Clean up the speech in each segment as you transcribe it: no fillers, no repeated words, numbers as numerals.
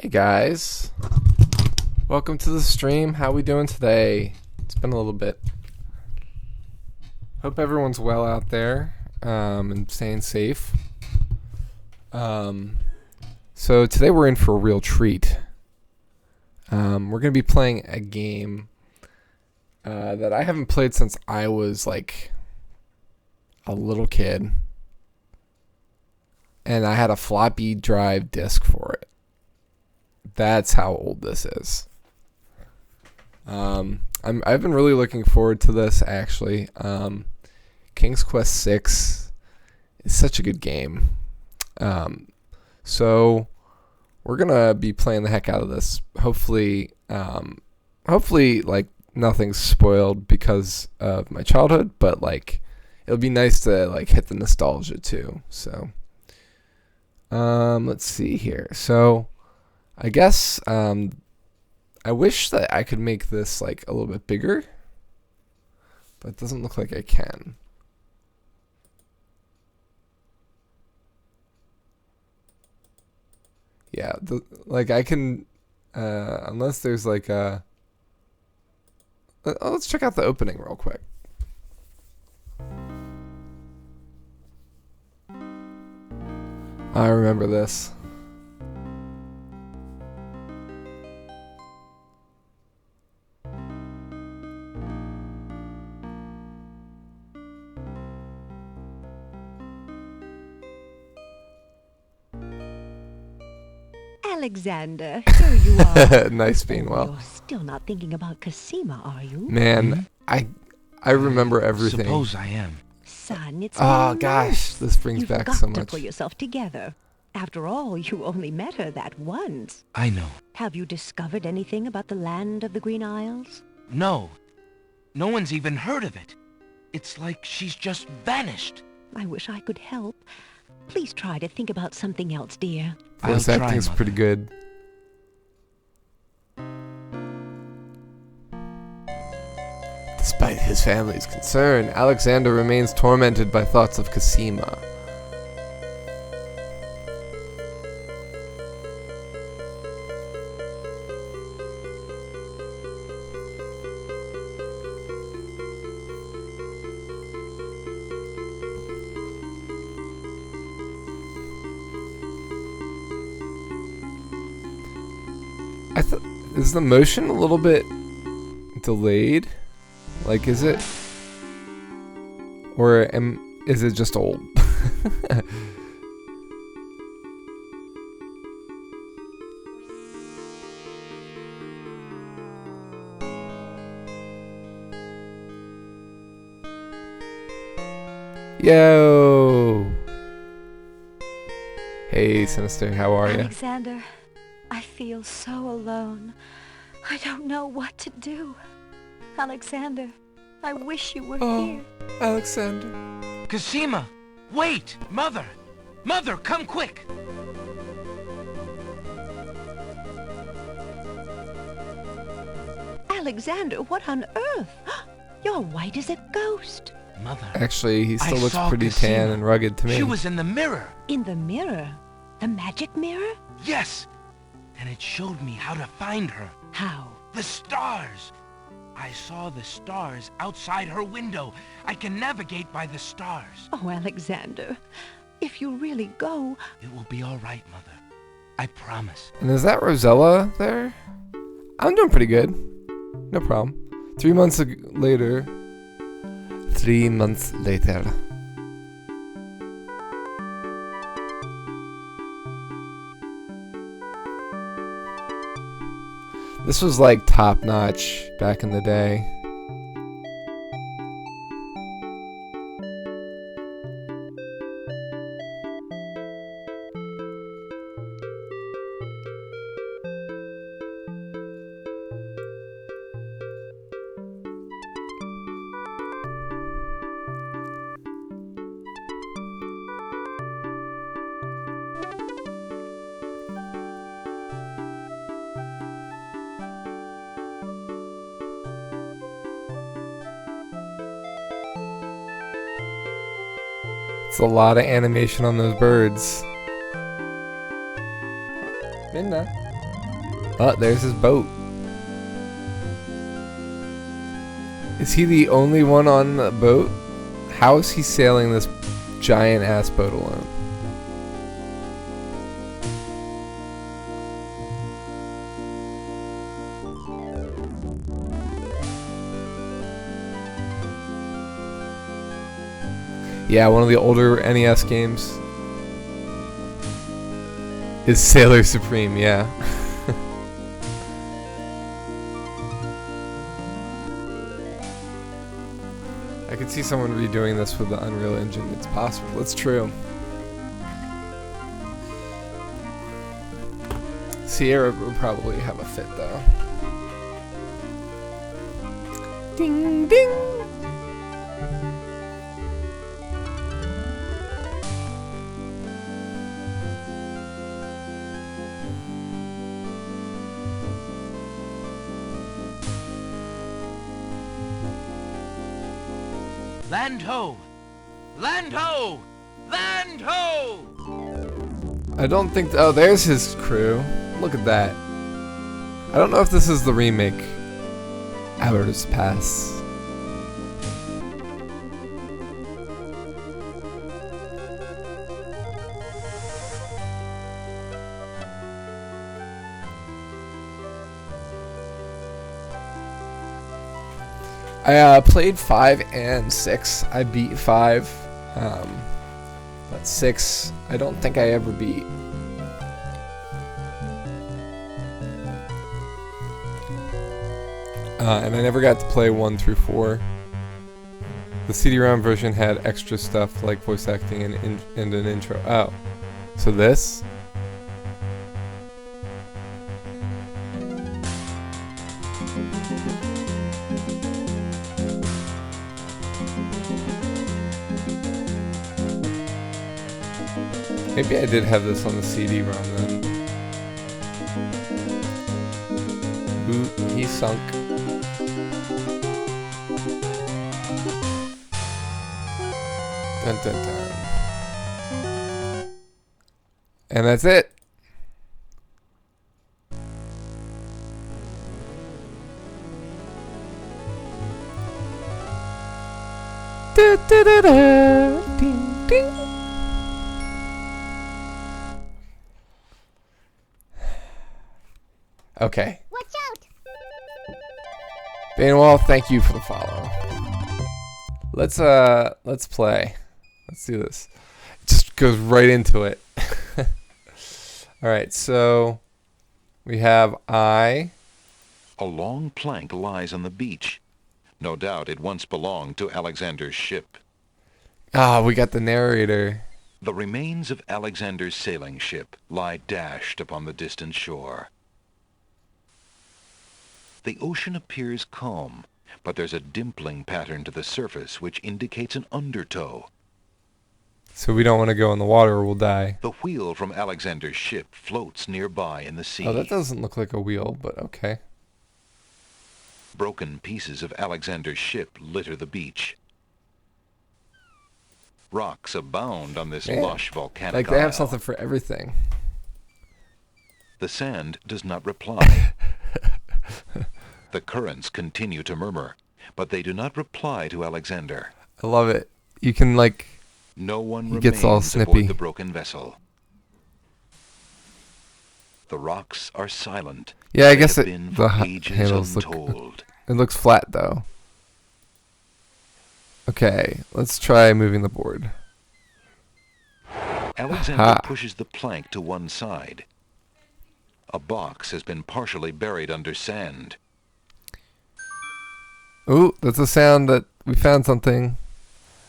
Hey guys, welcome to the stream. How we doing today? It's been a little bit. Hope everyone's well out there and staying safe. So today we're in for a real treat. We're gonna be playing a game that I haven't played since I was like a little kid, and I had a floppy drive disc for it. That's how old this is. I've been really looking forward to this actually. King's Quest 6 is such a good game. So we're gonna be playing the heck out of this. Hopefully like nothing's spoiled because of my childhood, but like it'll be nice to like hit the nostalgia too. So let's see here. So I guess I wish that I could make this like a little bit bigger, but it doesn't look like I can. Yeah, like I can, unless there's like a. Let's check out the opening real quick. I remember this. Alexander, here you are. Nice being well. You're still not thinking about Cosima, are you? Man, I remember everything. Suppose I am. Son, it's Oh been gosh, months. this brings You've back got so to much. pull yourself together. After all, you only met her that once. I know. Have you discovered anything about the land of the Green Isles? No. No one's even heard of it. It's like she's just vanished. I wish I could help. Please try to think about something else, dear. Voice I'll try, acting's Mother. pretty good. Despite his family's concern, Alexander remains tormented by thoughts of Cosima. Is the motion a little bit delayed? Like, is it? Or is it just old? Yo! Hey, Sinister, how are you? Alexander, I feel so alone. I don't know what to do. Alexander, I wish you were here. Alexander. Cosima! Wait! Mother! Mother, come quick! Alexander, what on earth? You're white as a ghost. Mother. Actually, he still I looks saw pretty tan Cosima. and rugged to me. She was in the mirror. In the mirror? The magic mirror? Yes! And it showed me how to find her. How? The stars! I saw the stars outside her window. I can navigate by the stars. Oh, Alexander, if you really go... It will be all right, Mother. I promise. And is that Rosella there? I'm doing pretty good. No problem. 3 months later. 3 months later. This was like top notch back in the day. It's a lot of animation on those birds. Minna. Oh, there's his boat. Is he the only one on the boat? How is he sailing this giant ass boat alone? Yeah, one of the older NES games is Sailor Supreme, yeah. I could see someone redoing this with the Unreal Engine. It's possible. It's true. Sierra would probably have a fit, though. Ding, ding! Land ho! Land ho! Land ho! I don't think... oh, there's his crew. Look at that. I don't know if this is the remake. Hours pass. I played 5 and 6. I beat 5. But 6, I don't think I ever beat. And I never got to play 1 through 4. The CD-ROM version had extra stuff like voice acting and an intro. Oh, so this? Maybe I did have this on the CD-ROM then. Ooh, he sunk. Dun, dun, dun. And that's it. Da, da, da, da. Ding, ding. Okay. Watch out! Banewall, thank you for the follow. Let's play. Let's do this. It just goes right into it. Alright, so we have A long plank lies on the beach. No doubt it once belonged to Alexander's ship. we got the narrator. The remains of Alexander's sailing ship lie dashed upon the distant shore. The ocean appears calm, but there's a dimpling pattern to the surface which indicates an undertow. So we don't want to go in the water or we'll die. The wheel from Alexander's ship floats nearby in the sea. Oh, that doesn't look like a wheel, but okay. Broken pieces of Alexander's ship litter the beach. Rocks abound on this Man, lush volcanic like they have isle. something for everything. The sand does not reply. The currents continue to murmur, but they do not reply to Alexander. I love it. You can like... No one He remains gets all aboard snippy. the broken vessel. The rocks are silent. Yeah, I They guess have it, been the for ages handles look... untold. It looks flat though. Okay, let's try moving the board. Alexander Aha. pushes the plank to one side. A box has been partially buried under sand. Ooh, that's a sound that we found something.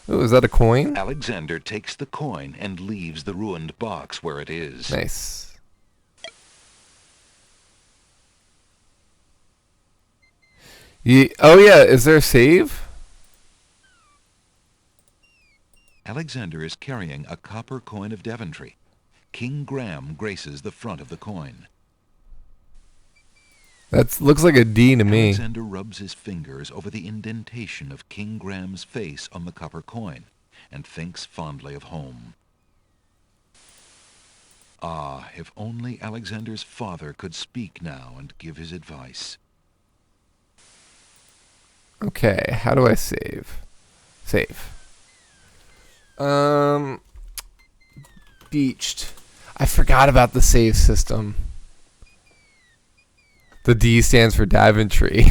Ooh, is that a coin? Alexander takes the coin and leaves the ruined box where it is. Nice. Oh yeah, is there a save? Alexander is carrying a copper coin of Devonry. King Graham graces the front of the coin. That looks like a D to me. Alexander rubs his fingers over the indentation of King Graham's face on the copper coin and thinks fondly of home. Ah, if only Alexander's father could speak now and give his advice. Okay, how do I save? Save. Beached. I forgot about the save system. The D stands for Daventry.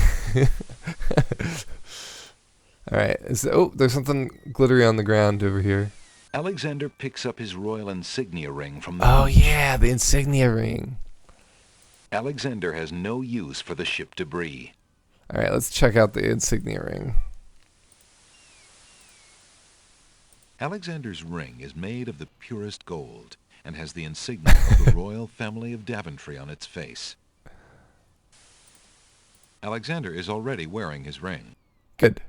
Alright. There's something glittery on the ground over here. Alexander picks up his royal insignia ring from the Oh beach. yeah, the insignia ring. Alexander has no use for the ship debris. Alright, let's check out the insignia ring. Alexander's ring is made of the purest gold and has the insignia of the royal family of Daventry on its face. Alexander is already wearing his ring. Good.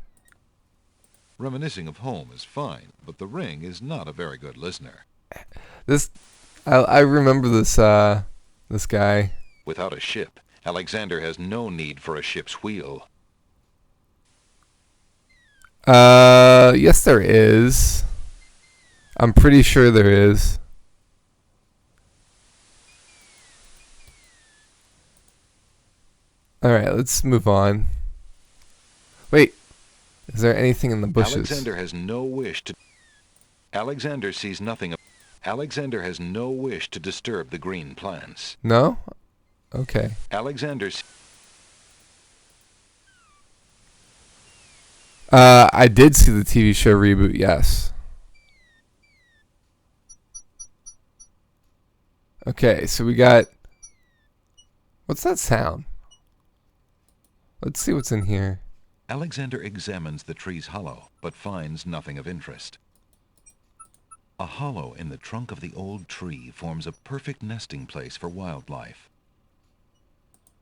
Reminiscing of home is fine, but the ring is not a very good listener. I remember this this guy. Without a ship, Alexander has no need for a ship's wheel. Yes there is. I'm pretty sure there is. Alright, let's move on. Wait, is there anything in the bushes? Alexander has no wish to... Alexander sees nothing... Alexander has no wish to disturb the green plants. No? Okay. Alexander's... I did see the TV show reboot, yes. Okay, so we got... What's that sound? Let's see what's in here. Alexander examines the tree's hollow, but finds nothing of interest. A hollow in the trunk of the old tree forms a perfect nesting place for wildlife.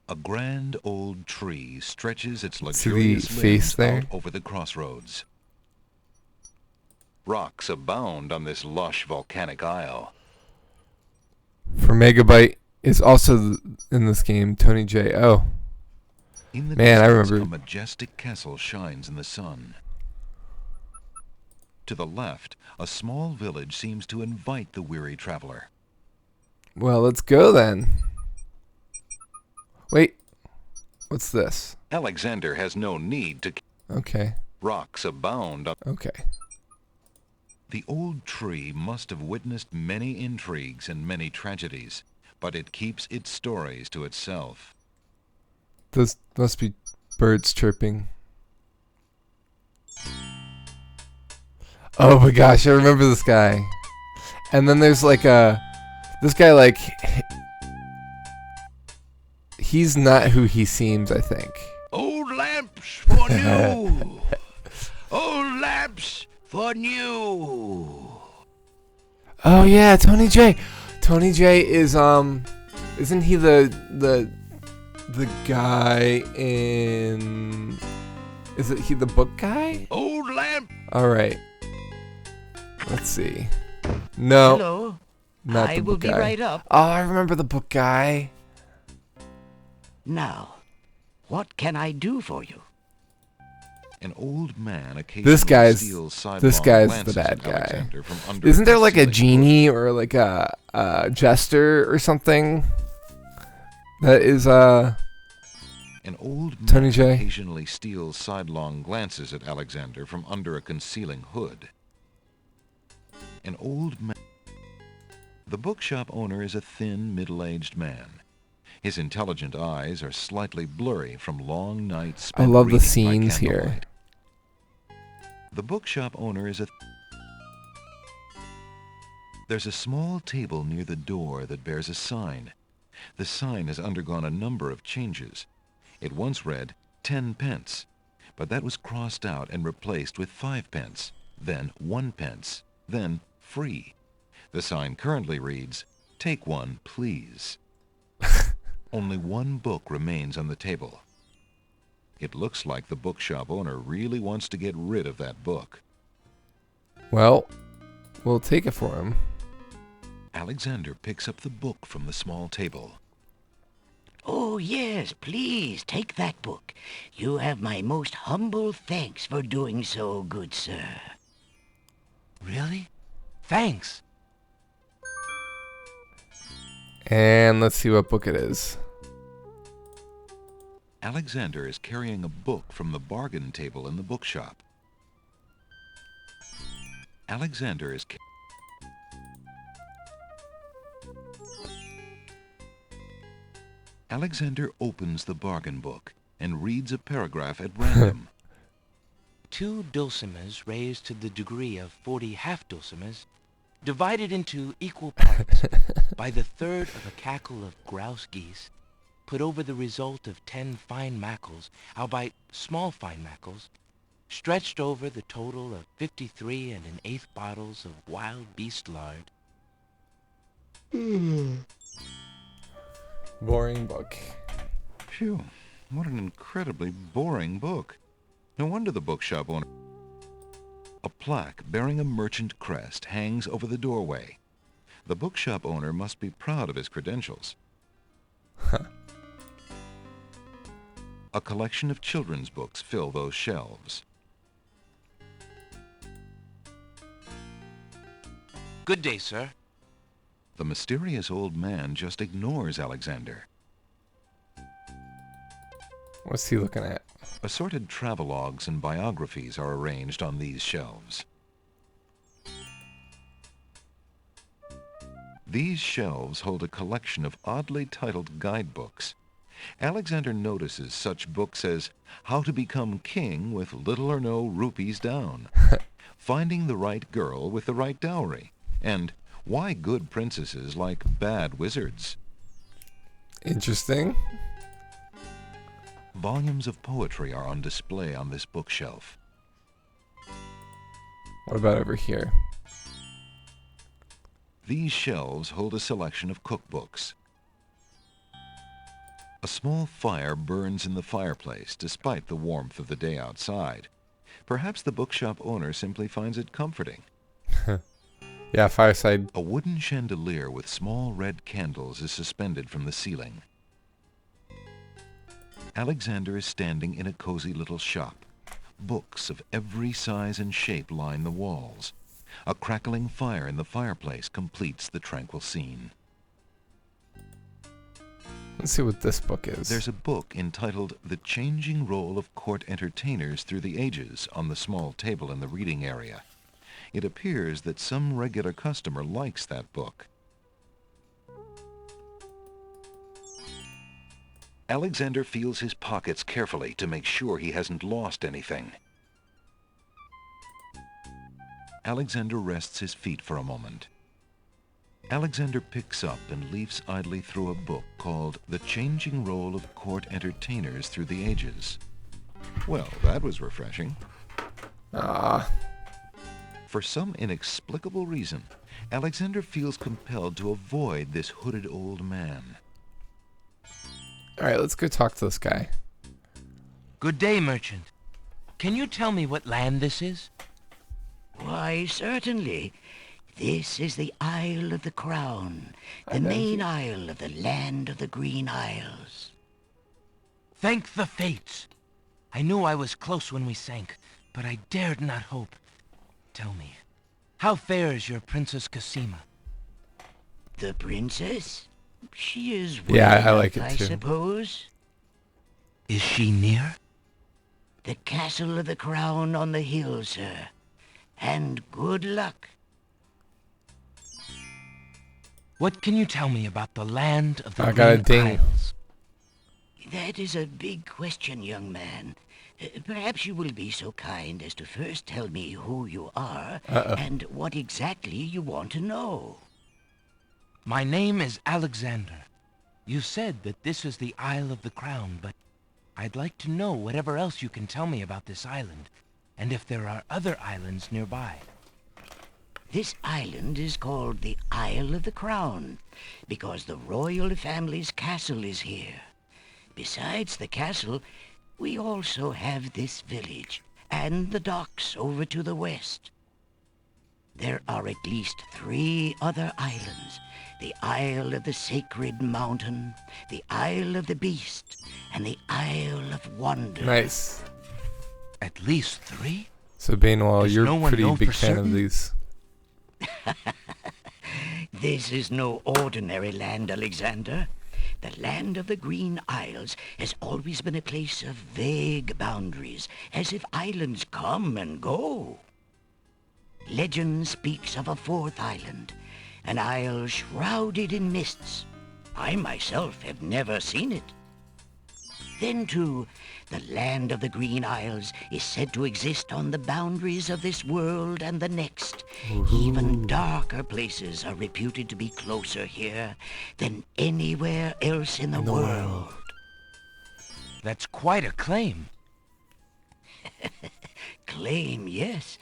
A grand old tree stretches its See the luxurious face limbs there? out over the crossroads. Rocks abound on this lush volcanic isle. For Megabyte is also in this game, Tony J. Oh. In the Man, I distance, remember. a majestic castle shines in the sun. To the left, a small village seems to invite the weary traveler. Well, let's go then. Wait. What's this? Alexander has no need to... Okay. Rocks abound on... Okay. The old tree must have witnessed many intrigues and many tragedies, but it keeps its stories to itself. Those must be birds chirping. Oh my gosh, I remember this guy. And then there's like this guy, like, he's not who he seems, I think. Old lamps for new. Old lamps for new. Oh yeah, Tony J. Tony J is isn't he the guy in... Is it he the book guy? Old lamp. All right. Let's see. No, Hello. not I the will book be guy. right up. Oh, I remember the book guy. Now, what can I do for you? An old man occasionally This guy's steals sidelong the glances bad at guy. Alexander from under Isn't there like a concealing genie or like a jester or something? That is An old man Tony J. occasionally steals sidelong glances at Alexander from under a concealing hood. An old man... The bookshop owner is a thin, middle-aged man. His intelligent eyes are slightly blurry from long nights spent I love the reading by scenes here. candlelight. The bookshop owner is a... There's a small table near the door that bears a sign. The sign has undergone a number of changes. It once read 10 pence, but that was crossed out and replaced with 5 pence, then 1 pence, then free. The sign currently reads, "Take one, please." Only one book remains on the table. It looks like the bookshop owner really wants to get rid of that book. Well, we'll take it for him. Alexander picks up the book from the small table. Oh, yes, please, take that book. You have my most humble thanks for doing so, good sir. Really? Thanks. And let's see what book it is. Alexander is carrying a book from the bargain table in the bookshop. Alexander is... Alexander opens the bargain book and reads a paragraph at random. 2 dulcimers raised to the degree of 40 half-dulcimers, divided into equal parts by the third of a cackle of grouse geese, put over the result of 10 fine mackles, albeit small fine mackles, stretched over the total of 53 and an eighth bottles of wild beast lard. Boring book. Phew, what an incredibly boring book. No wonder the bookshop owner... A plaque bearing a merchant crest hangs over the doorway. The bookshop owner must be proud of his credentials. A collection of children's books fill those shelves. Good day, sir. The mysterious old man just ignores Alexander. What's he looking at? Assorted travelogues and biographies are arranged on these shelves. These shelves hold a collection of oddly titled guidebooks. Alexander notices such books as How to Become King with Little or No Rupees Down, Finding the Right Girl with the Right Dowry, and Why Good Princesses Like Bad Wizards. Interesting. Volumes of poetry are on display on this bookshelf. What about over here? These shelves hold a selection of cookbooks. A small fire burns in the fireplace despite the warmth of the day outside. Perhaps the bookshop owner simply finds it comforting. Yeah, fireside. A wooden chandelier with small red candles is suspended from the ceiling. Alexander is standing in a cozy little shop. Books of every size and shape line the walls. A crackling fire in the fireplace completes the tranquil scene. Let's see what this book is. There's a book entitled The Changing Role of Court Entertainers Through the Ages on the small table in the reading area. It appears that some regular customer likes that book. Alexander feels his pockets carefully to make sure he hasn't lost anything. Alexander rests his feet for a moment. Alexander picks up and leafs idly through a book called The Changing Role of Court Entertainers Through the Ages. Well, that was refreshing. For some inexplicable reason, Alexander feels compelled to avoid this hooded old man. Alright, let's go talk to this guy. Good day, merchant. Can you tell me what land this is? Why, certainly. This is the Isle of the Crown, the main isle of the land of the Green Isles. Thank the fates. I knew I was close when we sank, but I dared not hope. Tell me, how fares your Princess Cassima? The princess? She is Yeah, well I like enough, it too. I suppose. Is she near? The Castle of the Crown on the hill, sir. And good luck. What can you tell me about the land of the I got a Green ding. Isles? That is a big question, young man. Perhaps you will be so kind as to first tell me who you are and what exactly you want to know. My name is Alexander. You said that this is the Isle of the Crown, but I'd like to know whatever else you can tell me about this island, and if there are other islands nearby. This island is called the Isle of the Crown because the royal family's castle is here. Besides the castle, we also have this village and the docks over to the west. There are at least 3 other islands. The Isle of the Sacred Mountain, the Isle of the Beast, and the Isle of Wonder. Nice. At least 3? So Bainwell, Does you're no one pretty know big for fan of certain? these. This is no ordinary land, Alexander. The land of the Green Isles has always been a place of vague boundaries, as if islands come and go. Legend speaks of a fourth island, an isle shrouded in mists. I myself have never seen it. Then, too, the land of the Green Isles is said to exist on the boundaries of this world and the next. Even darker places are reputed to be closer here than anywhere else in the world. That's quite a claim. Claim, yes,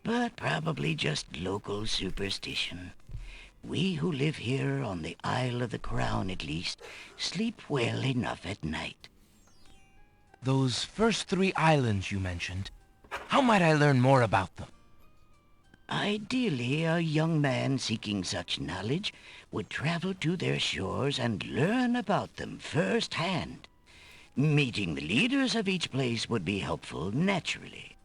but probably just local superstition. We who live here on the Isle of the Crown, at least, sleep well enough at night. Those first 3 islands you mentioned, how might I learn more about them? Ideally, a young man seeking such knowledge would travel to their shores and learn about them firsthand. Meeting the leaders of each place would be helpful, naturally.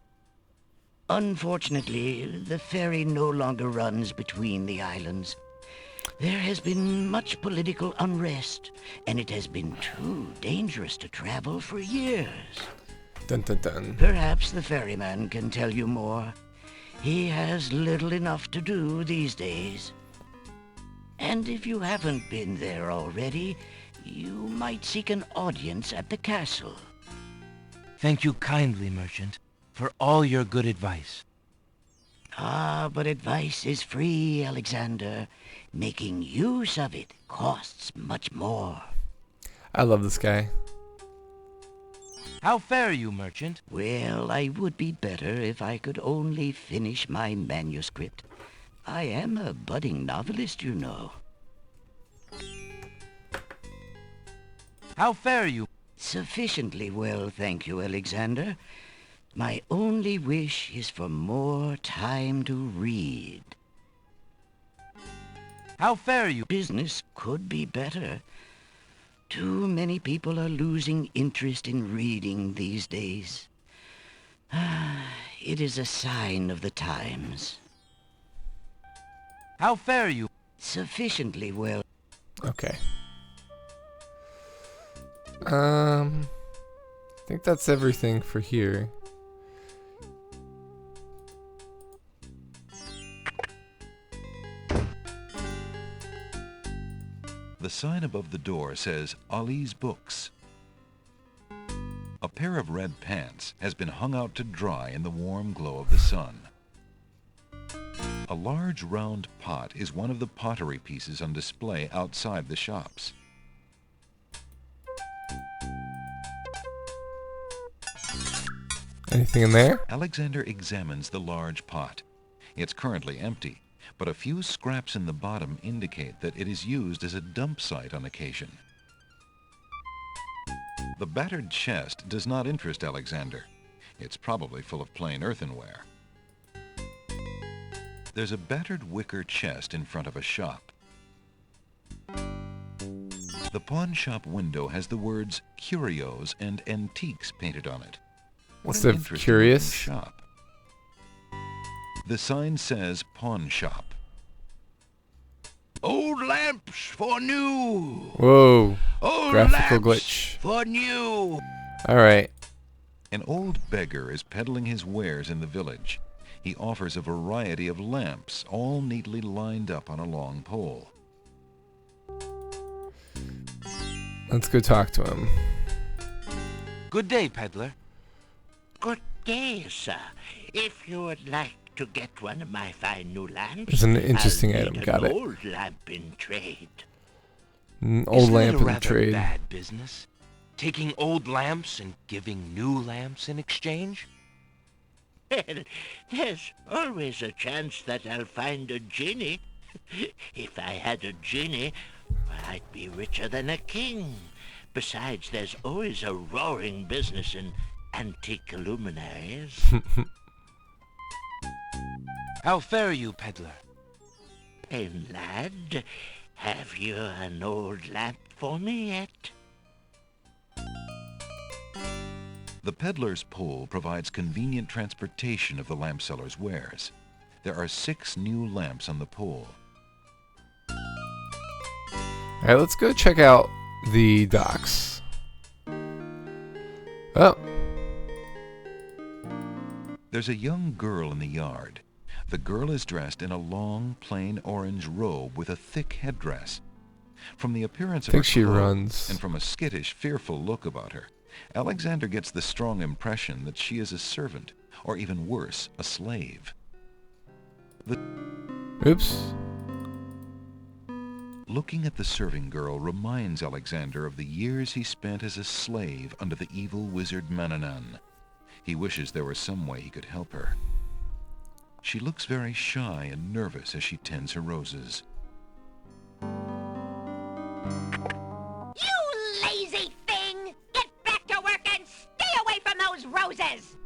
Unfortunately, the ferry no longer runs between the islands. There has been much political unrest, and it has been too dangerous to travel for years. Dun dun dun. Perhaps the ferryman can tell you more. He has little enough to do these days. And if you haven't been there already, you might seek an audience at the castle. Thank you kindly, merchant, for all your good advice. Ah, but advice is free, Alexander. Making use of it costs much more. I love this guy. How fare you, merchant? Well, I would be better if I could only finish my manuscript. I am a budding novelist, you know. How fare you? Sufficiently well, thank you, Alexander. My only wish is for more time to read. How fare you? Business could be better. Too many people are losing interest in reading these days. It is a sign of the times. How fare you? Sufficiently well. Okay. I think that's everything for here. The sign above the door says Ali's Books. A pair of red pants has been hung out to dry in the warm glow of the sun. A large round pot is one of the pottery pieces on display outside the shops. Anything in there? Alexander examines the large pot. It's currently empty, but a few scraps in the bottom indicate that it is used as a dump site on occasion. The battered chest does not interest Alexander. It's probably full of plain earthenware. There's a battered wicker chest in front of a shop. The pawn shop window has the words Curios and Antiques painted on it. What Instead an of interesting curious. shop. The sign says pawn shop. Old lamps for new. Whoa. Old Graphical lamps glitch. for new. Alright. An old beggar is peddling his wares in the village. He offers a variety of lamps, all neatly lined up on a long pole. Let's go talk to him. Good day, peddler. Good day, sir. If you would like to get one of my fine new lamps, There's an interesting I'll item. need Got an it. old lamp in trade. Old Isn't lamp it a in rather trade. bad business? Taking old lamps and giving new lamps in exchange? Well, there's always a chance that I'll find a genie. If I had a genie, I'd be richer than a king. Besides, there's always a roaring business in antique luminaries. How fare you, peddler? Hey, lad, have you an old lamp for me yet? The peddler's pole provides convenient transportation of the lamp seller's wares. There are 6 new lamps on the pole. Alright, let's go check out the docks. Oh. There's a young girl in the yard. The girl is dressed in a long, plain orange robe with a thick headdress. From the appearance of her Think she clothes runs. and from a skittish, fearful look about her, Alexander gets the strong impression that she is a servant, or even worse, a slave. Oops. Looking at the serving girl reminds Alexander of the years he spent as a slave under the evil wizard Mananan. He wishes there were some way he could help her. She looks very shy and nervous as she tends her roses. You lazy thing! Get back to work and stay away from those roses!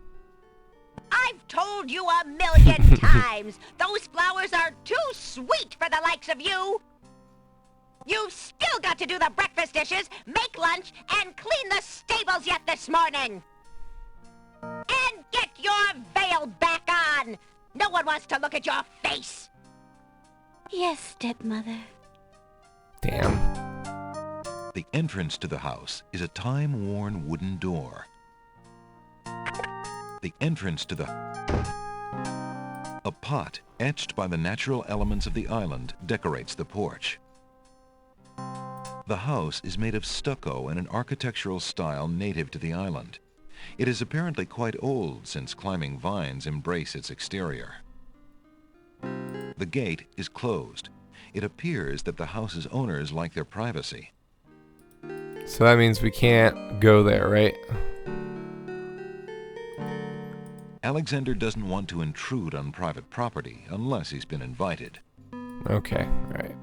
I've told you 1,000,000 times, those flowers are too sweet for the likes of you! You've still got to do the breakfast dishes, make lunch, and clean the stables yet this morning! And get your veil back on! No one wants to look at your face! Yes, stepmother. Damn. The entrance to the house is a time-worn wooden door. The entrance to the... A pot, etched by the natural elements of the island, decorates the porch. The house is made of stucco in an architectural style native to the island. It is apparently quite old, since climbing vines embrace its exterior. The gate is closed. It appears that the house's owners like their privacy. So that means we can't go there, right? Alexander doesn't want to intrude on private property unless he's been invited. Okay, right.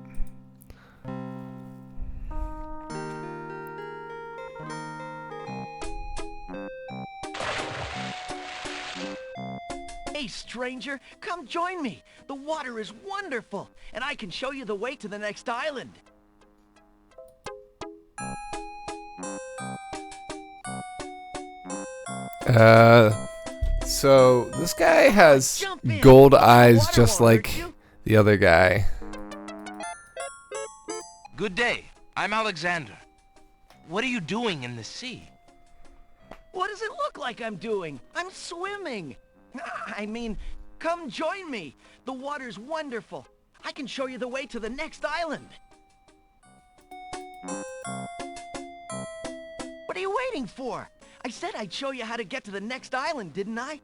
Hey, stranger, come join me. The water is wonderful, and I can show you the way to the next island. So this guy has Jump in. gold eyes Water just won't like hurt you. the other guy. Good day. I'm Alexander. What are you doing in the sea? What does it look like I'm doing? I'm swimming. I mean, come join me. The water's wonderful. I can show you the way to the next island. What are you waiting for? I said I'd show you how to get to the next island, didn't I?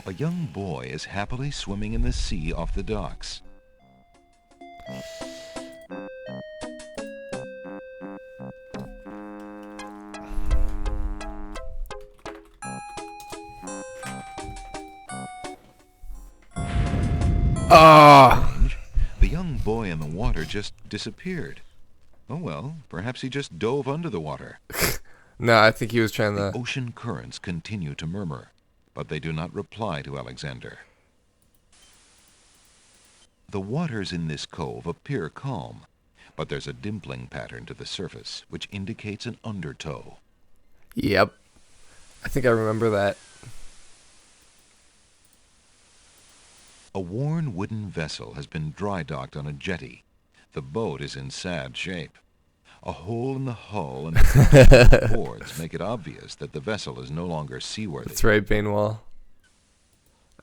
A young boy is happily swimming in the sea off the docks. Ah! The young boy in the water just disappeared. Oh well, perhaps he just dove under the water. No, I think he was trying The to... ocean currents continue to murmur, but they do not reply to Alexander. The waters in this cove appear calm, but there's a dimpling pattern to the surface, which indicates an undertow. Yep. I think I remember that. A worn wooden vessel has been dry docked on a jetty. The boat is in sad shape. A hole in the hull and boards make it obvious that the vessel is no longer seaworthy. That's right, Bainwall.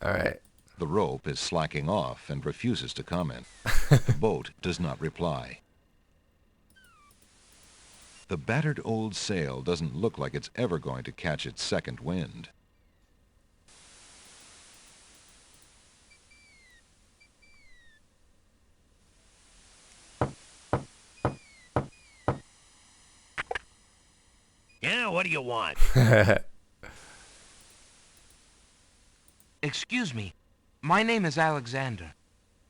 Alright. The rope is slacking off and refuses to comment. The boat does not reply. The battered old sail doesn't look like it's ever going to catch its second wind. Yeah, what do you want? Excuse me. My name is Alexander.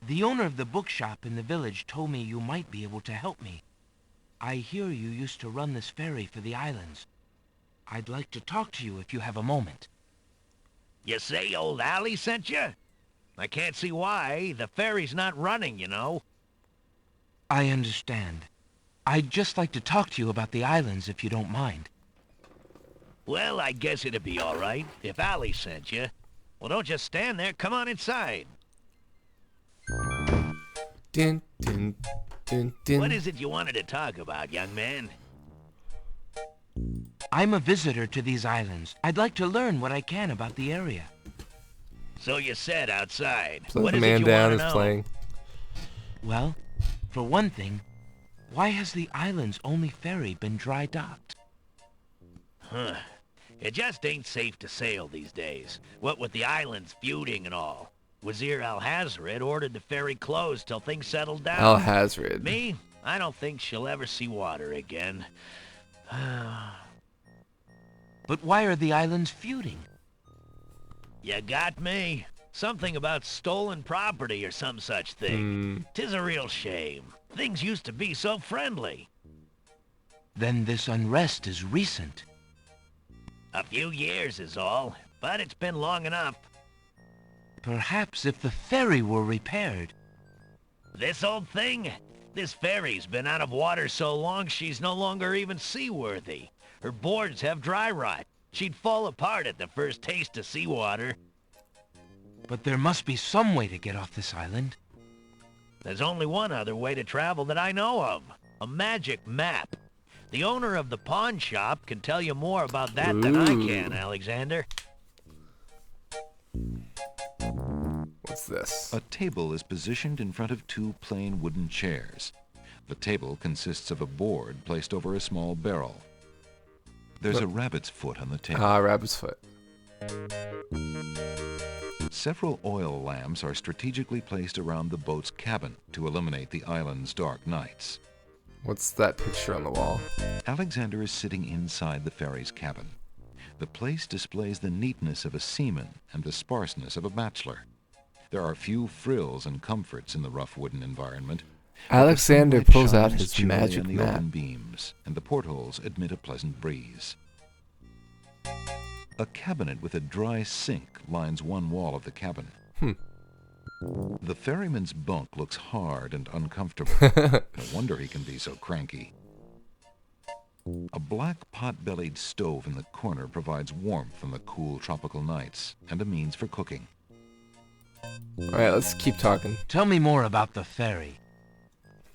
The owner of the bookshop in the village told me you might be able to help me. I hear you used to run this ferry for the islands. I'd like to talk to you if you have a moment. You say old Allie sent you? I can't see why. The ferry's not running, you know. I understand. I'd just like to talk to you about the islands if you don't mind. Well, I guess it'd be all right if Allie sent you. Well, don't just stand there. Come on inside. Dun, dun, dun, dun. What is it you wanted to talk about, young man? I'm a visitor to these islands. I'd like to learn what I can about the area. So you said outside. So What the is it man you down want is to know? playing. Well, for one thing, why has the island's only ferry been dry docked? Huh. It just ain't safe to sail these days. What with the islands feuding and all. Wazir Al-Hazred ordered the ferry closed till things settled down. Al-Hazred. Me? I don't think she'll ever see water again. But why are the islands feuding? You got me. Something about stolen property or some such thing. 'Tis a real shame. Things used to be so friendly. Then this unrest is recent. A few years is all, but it's been long enough. Perhaps if the ferry were repaired. This old thing? This ferry's been out of water so long she's no longer even seaworthy. Her boards have dry rot. She'd fall apart at the first taste of seawater. But there must be some way to get off this island. There's only one other way to travel that I know of. A magic map. The owner of the pawn shop can tell you more about that than I can, Alexander. What's this? A table is positioned in front of two plain wooden chairs. The table consists of a board placed over a small barrel. There's a rabbit's foot on the table. Ah, rabbit's foot. Several oil lamps are strategically placed around the boat's cabin to illuminate the island's dark nights. What's that picture on the wall? Alexander is sitting inside the ferry's cabin. The place displays the neatness of a seaman and the sparseness of a bachelor. There are few frills and comforts in the rough wooden environment. Alexander but the sunlight pulls out shines his cheerily magic on the map. open beams, and the portholes admit a pleasant breeze. A cabinet with a dry sink lines one wall of the cabin. The ferryman's bunk looks hard and uncomfortable. No wonder he can be so cranky. A black pot-bellied stove in the corner provides warmth on the cool tropical nights and a means for cooking. Alright, let's keep talking. Tell me more about the ferry.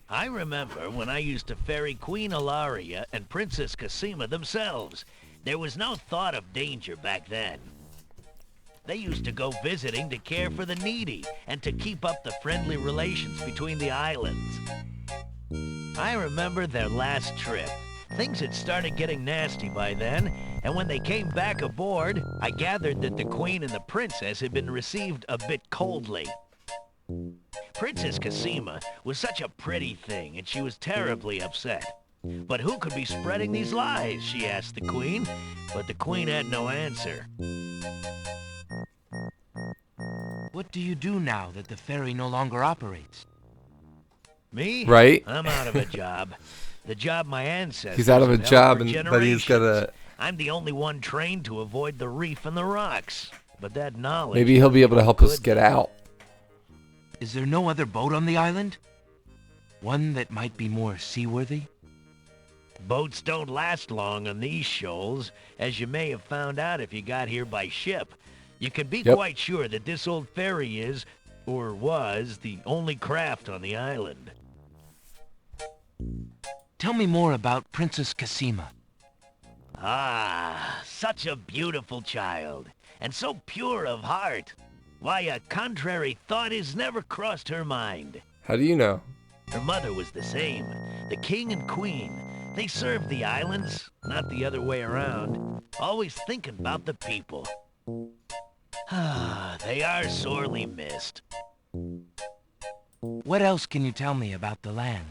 I remember when I used to ferry Queen Ilaria and Princess Cassima themselves. There was no thought of danger back then. They used to go visiting to care for the needy and to keep up the friendly relations between the islands. I remember their last trip. Things had started getting nasty by then, and when they came back aboard, I gathered that the Queen and the Princess had been received a bit coldly. Princess Cassima was such a pretty thing, and she was terribly upset. But who could be spreading these lies, she asked the Queen, but the Queen had no answer. What do you do now that the ferry no longer operates? Me? Right? I'm out of a job. The job my ancestors He's out of a have held job, for but he's got generations. a... I'm the only one trained to avoid the reef and the rocks. But that knowledge... Maybe he'll be able to help us get out. Is there no other boat on the island? One that might be more seaworthy? Boats don't last long on these shoals, as you may have found out if you got here by ship. You can be quite sure that this old ferry is, or was, the only craft on the island. Tell me more about Princess Cassima. Ah, such a beautiful child, and so pure of heart. Why, a contrary thought has never crossed her mind. How do you know? Her mother was the same. The king and queen. They served the islands, not the other way around. Always thinking about the people. Ah, they are sorely missed. What else can you tell me about the land?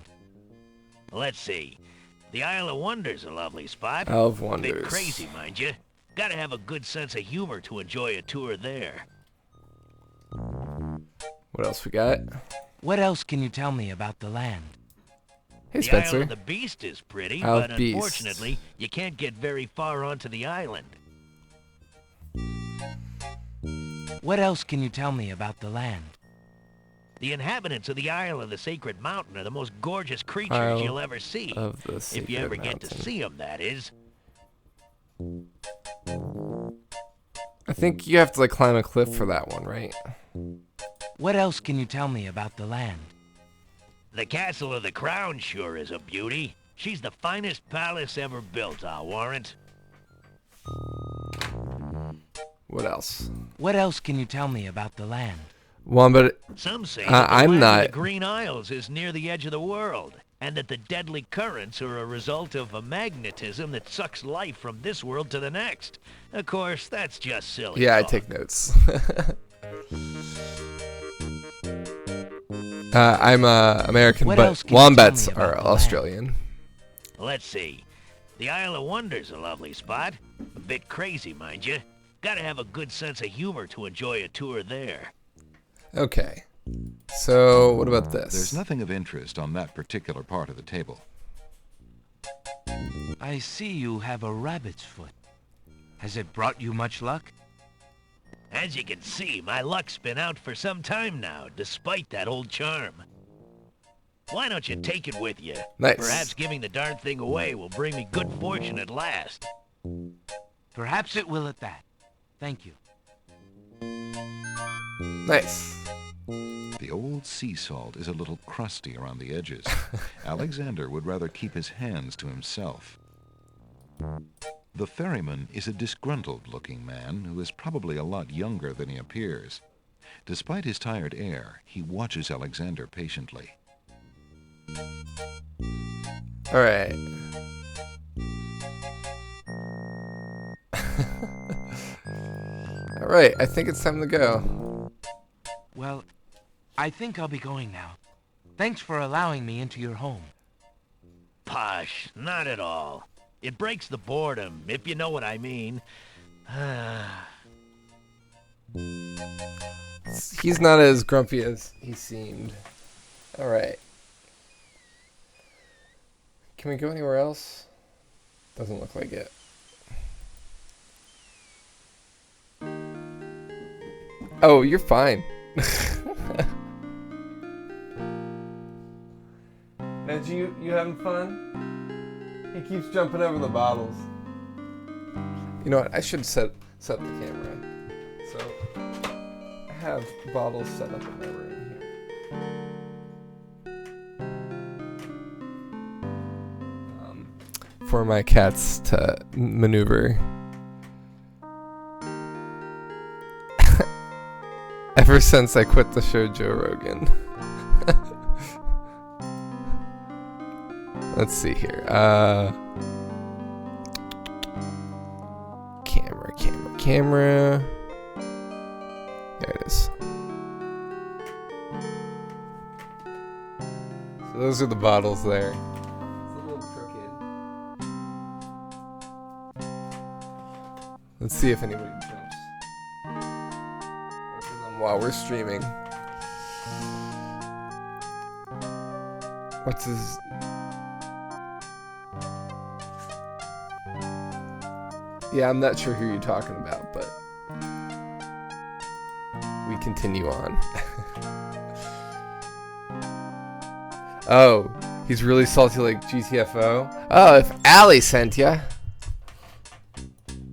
Let's see. The Isle of Wonder's a lovely spot. Isle of A bit Wonders. crazy, mind you. Gotta have a good sense of humor to enjoy a tour there. What else we got? What else can you tell me about the land? Hey, The Isle Spencer. of the Beast is pretty, Isle but of Beast. unfortunately, you can't get very far onto the island. What else can you tell me about the land? The inhabitants of the Isle of the Sacred Mountain are the most gorgeous creatures Isle you'll ever see. of the If you Sacred ever get to Mountain. see them, that is. I think you have to like climb a cliff for that one, right? What else can you tell me about the land? The Castle of the Crown sure is a beauty. She's the finest palace ever built, I'll warrant. What else? What else can you tell me about the land? Wombat, Some say that the I'm land not. of the Green Isles is near the edge of the world, and that the deadly currents are a result of a magnetism that sucks life from this world to the next. Of course, that's just silly Yeah, I talk. take notes. I'm American, What but else can you tell wombats me about are the land? Australian. Let's see. The Isle of Wonder's a lovely spot. A bit crazy, mind you. Gotta have a good sense of humor to enjoy a tour there. Okay. So, what about this? There's nothing of interest on that particular part of the table. I see you have a rabbit's foot. Has it brought you much luck? As you can see, my luck's been out for some time now, despite that old charm. Why don't you take it with you? Nice. Perhaps giving the darn thing away will bring me good fortune at last. Perhaps it will at that. Thank you. Nice. The old sea salt is a little crusty around the edges. Alexander would rather keep his hands to himself. The ferryman is a disgruntled-looking man who is probably a lot younger than he appears. Despite his tired air, he watches Alexander patiently. All right. All right, I think it's time to go. Well, I think I'll be going now. Thanks for allowing me into your home. Posh, not at all. It breaks the boredom, if you know what I mean. He's not as grumpy as he seemed. All right. Can we go anywhere else? Doesn't look like it. Oh, you're fine. Ned, you having fun? He keeps jumping over the bottles. You know what? I should set up the camera. So I have bottles set up in my room here. For my cats to maneuver. Ever since I quit the show Joe Rogan. Let's see here. Camera. There it is. So those are the bottles there. It's a little crooked. Let's see if anybody jumps. Open them while we're streaming. What's his... Yeah, I'm not sure who you're talking about, but we continue on. Oh, he's really salty like GTFO. Oh, if Allie sent ya.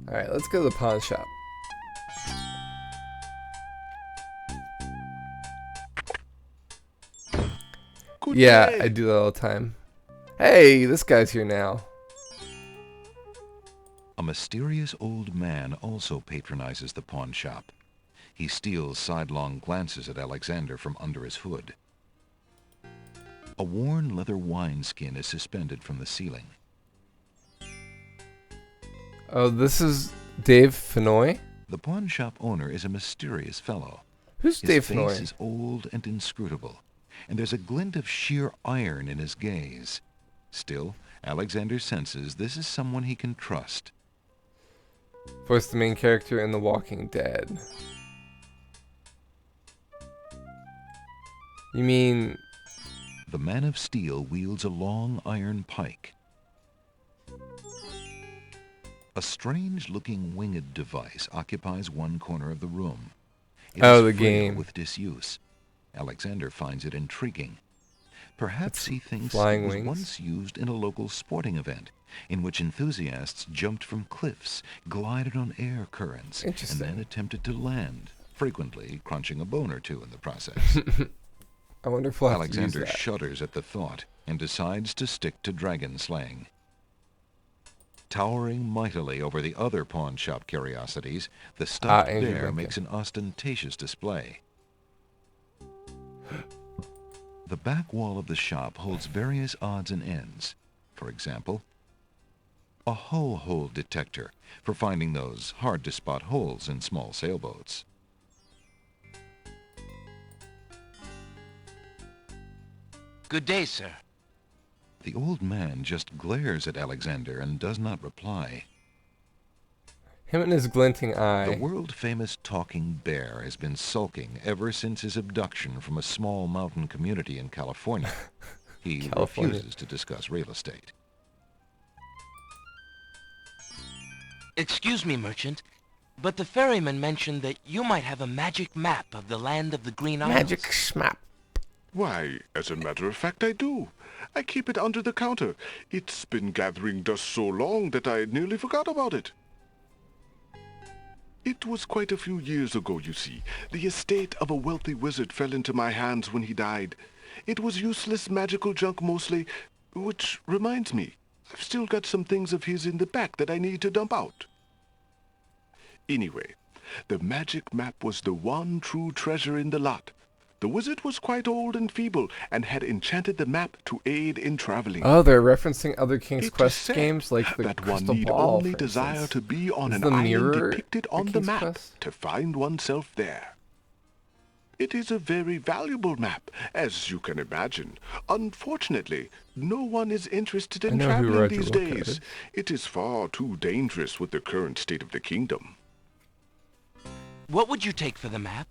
Alright, let's go to the pawn shop. Yeah, I do that all the time. Hey, this guy's here now. A mysterious old man also patronizes the pawn shop. He steals sidelong glances at Alexander from under his hood. A worn leather wineskin is suspended from the ceiling. Oh, this is Dave Fenoy? The pawn shop owner is a mysterious fellow. Who's His Dave face Fenoy? is old and inscrutable, and there's a glint of sheer iron in his gaze. Still, Alexander senses this is someone he can trust. Voiced the main character in The Walking Dead. You mean... The man of steel wields a long iron pike. A strange-looking winged device occupies one corner of the room. It Oh, is the frail game. with disuse. Alexander finds it intriguing. Perhaps It's he thinks flying it was wings. once used in a local sporting event, in which enthusiasts jumped from cliffs, glided on air currents, and Interesting. then attempted to land, frequently crunching a bone or two in the process. I wonder if we'll have to use Alexander that. shudders at the thought and decides to stick to dragon slaying. Towering mightily over the other pawn shop curiosities, the stuffed Andrew bear Lincoln. makes an ostentatious display. The back wall of the shop holds various odds and ends. For example, a hull hole detector for finding those hard-to-spot holes in small sailboats. Good day, sir. The old man just glares at Alexander and does not reply. Him and his glinting The eye. world-famous talking bear has been sulking ever since his abduction from a small mountain community in California. He California. refuses to discuss real estate. Excuse me, merchant, but the ferryman mentioned that you might have a magic map of the land of the Green Isles. Magic schmap. Why, as a matter of fact, I do. I keep it under the counter. It's been gathering dust so long that I nearly forgot about it. It was quite a few years ago, you see. The estate of a wealthy wizard fell into my hands when he died. It was useless magical junk mostly, which reminds me, I've still got some things of his in the back that I need to dump out. Anyway, the magic map was the one true treasure in the lot. The wizard was quite old and feeble, and had enchanted the map to aid in traveling. Oh, they're referencing other King's It is Quest said games like the that one Crystal need Ball, only for desire instance. to be on Is an the island mirror depicted on the King's map Quest? to find oneself there. It is a very valuable map, as you can imagine. Unfortunately, no one is interested I in know who traveling wrote the these book days. is. It is far too dangerous with the current state of the kingdom. What would you take for the map?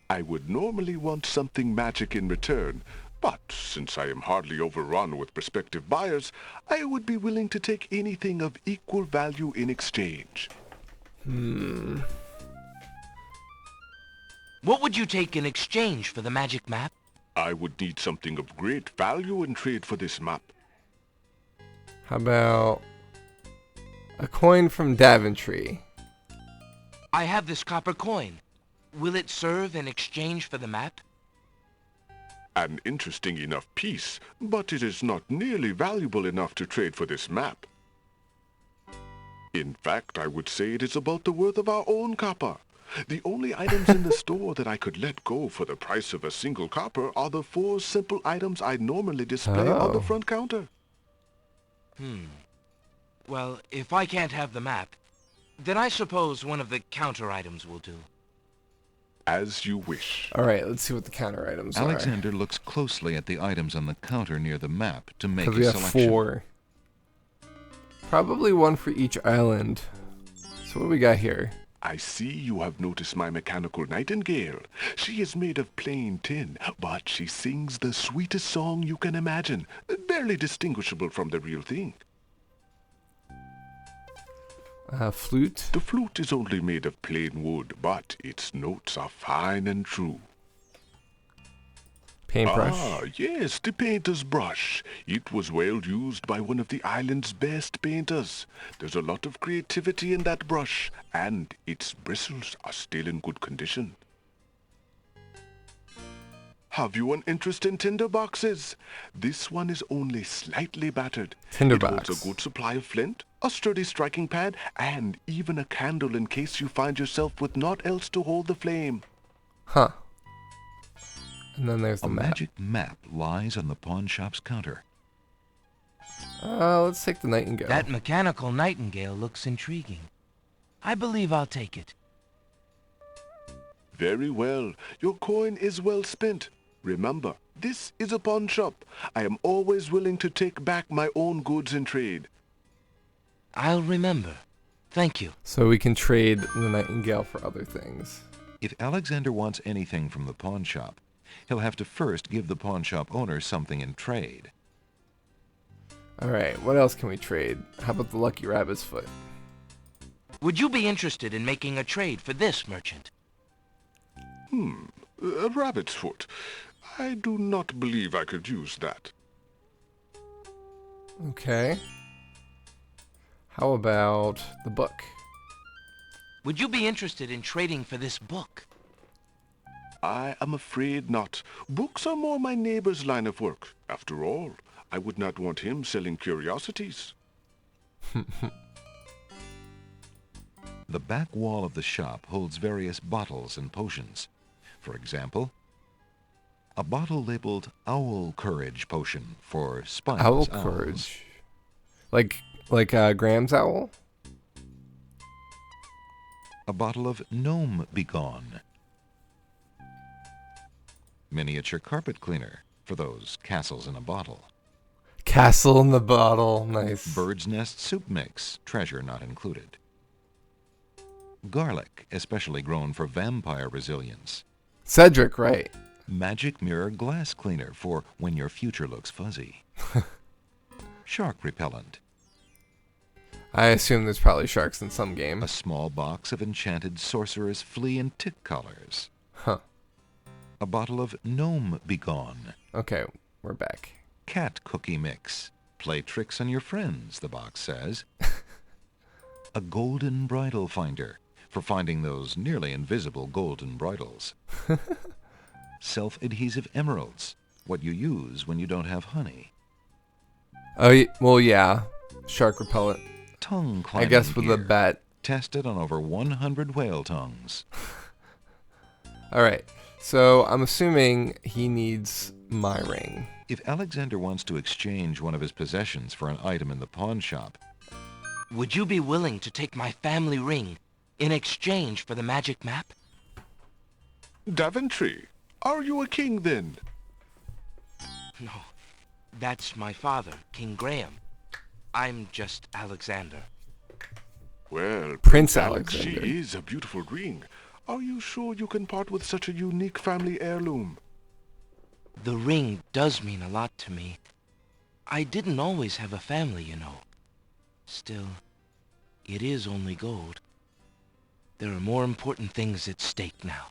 I would normally want something magic in return, but since I am hardly overrun with prospective buyers, I would be willing to take anything of equal value in exchange. What would you take in exchange for the magic map? I would need something of great value in trade for this map. How about a coin from Daventry? I have this copper coin. Will it serve in exchange for the map? An interesting enough piece, but it is not nearly valuable enough to trade for this map. In fact, I would say it is about the worth of our own copper. The only items in the store that I could let go for the price of a single copper are the 4 simple items I normally display on the Oh. front counter. Well, if I can't have the map, then I suppose one of the counter items will do. As you wish. All right, let's see what the counter items are. Alexander looks closely at the items on the counter near the map to make Because a we have selection. 4. Probably one for each island. So what do we got here? I see you have noticed my mechanical nightingale. She is made of plain tin, but she sings the sweetest song you can imagine, barely distinguishable from the real thing. Flute. The flute is only made of plain wood, but its notes are fine and true. Paintbrush. Ah, yes, the painter's brush. It was well used by one of the island's best painters. There's a lot of creativity in that brush, and its bristles are still in good condition. Have you an interest in tinder boxes? This one is only slightly battered. Tinderbox. It holds a good supply of flint, a sturdy striking pad, and even a candle in case you find yourself with naught else to hold the flame. Huh. And then there's A the map. magic map lies on the pawn shop's counter. Let's take the nightingale. That mechanical nightingale looks intriguing. I believe I'll take it. Very well. Your coin is well spent. Remember, this is a pawn shop. I am always willing to take back my own goods in trade. I'll remember. Thank you. So we can trade the nightingale for other things. If Alexander wants anything from the pawn shop, he'll have to first give the pawn shop owner something in trade. Alright, what else can we trade? How about the lucky rabbit's foot? Would you be interested in making a trade for this, merchant? A rabbit's foot. I do not believe I could use that. Okay. How about the book? Would you be interested in trading for this book? I am afraid not. Books are more my neighbor's line of work. After all, I would not want him selling curiosities. The back wall of the shop holds various bottles and potions. For example, a bottle labeled Owl Courage Potion for spineless Owl owls. courage. Like Graham's owl? A bottle of Gnome Begone. Miniature carpet cleaner for those castles in a bottle. Castle in the bottle. Nice. Bird's nest soup mix, treasure not included. Garlic, especially grown for vampire resilience. Cedric, right. Magic mirror glass cleaner for when your future looks fuzzy. Shark repellent. I assume there's probably sharks in some game. A small box of enchanted sorcerer's flea and tick collars. Huh. A bottle of Gnome Begone. Okay, we're back. Cat cookie mix. Play tricks on your friends, the box says. A golden bridle finder for finding those nearly invisible golden bridles. Self-adhesive emeralds. What you use when you don't have honey. Oh, well, yeah. Shark repellent. Tongue climbing I guess with gear. a bet. Tested on over 100 whale tongues. All right. So I'm assuming he needs my ring. If Alexander wants to exchange one of his possessions for an item in the pawn shop, Would you be willing to take my family ring in exchange for the magic map? Daventry, are you a king then? No, that's my father, King Graham. I'm just Alexander. Well, Prince Alex, she Alexander. is a beautiful ring. Are you sure you can part with such a unique family heirloom? The ring does mean a lot to me. I didn't always have a family, you know. Still, it is only gold. There are more important things at stake now.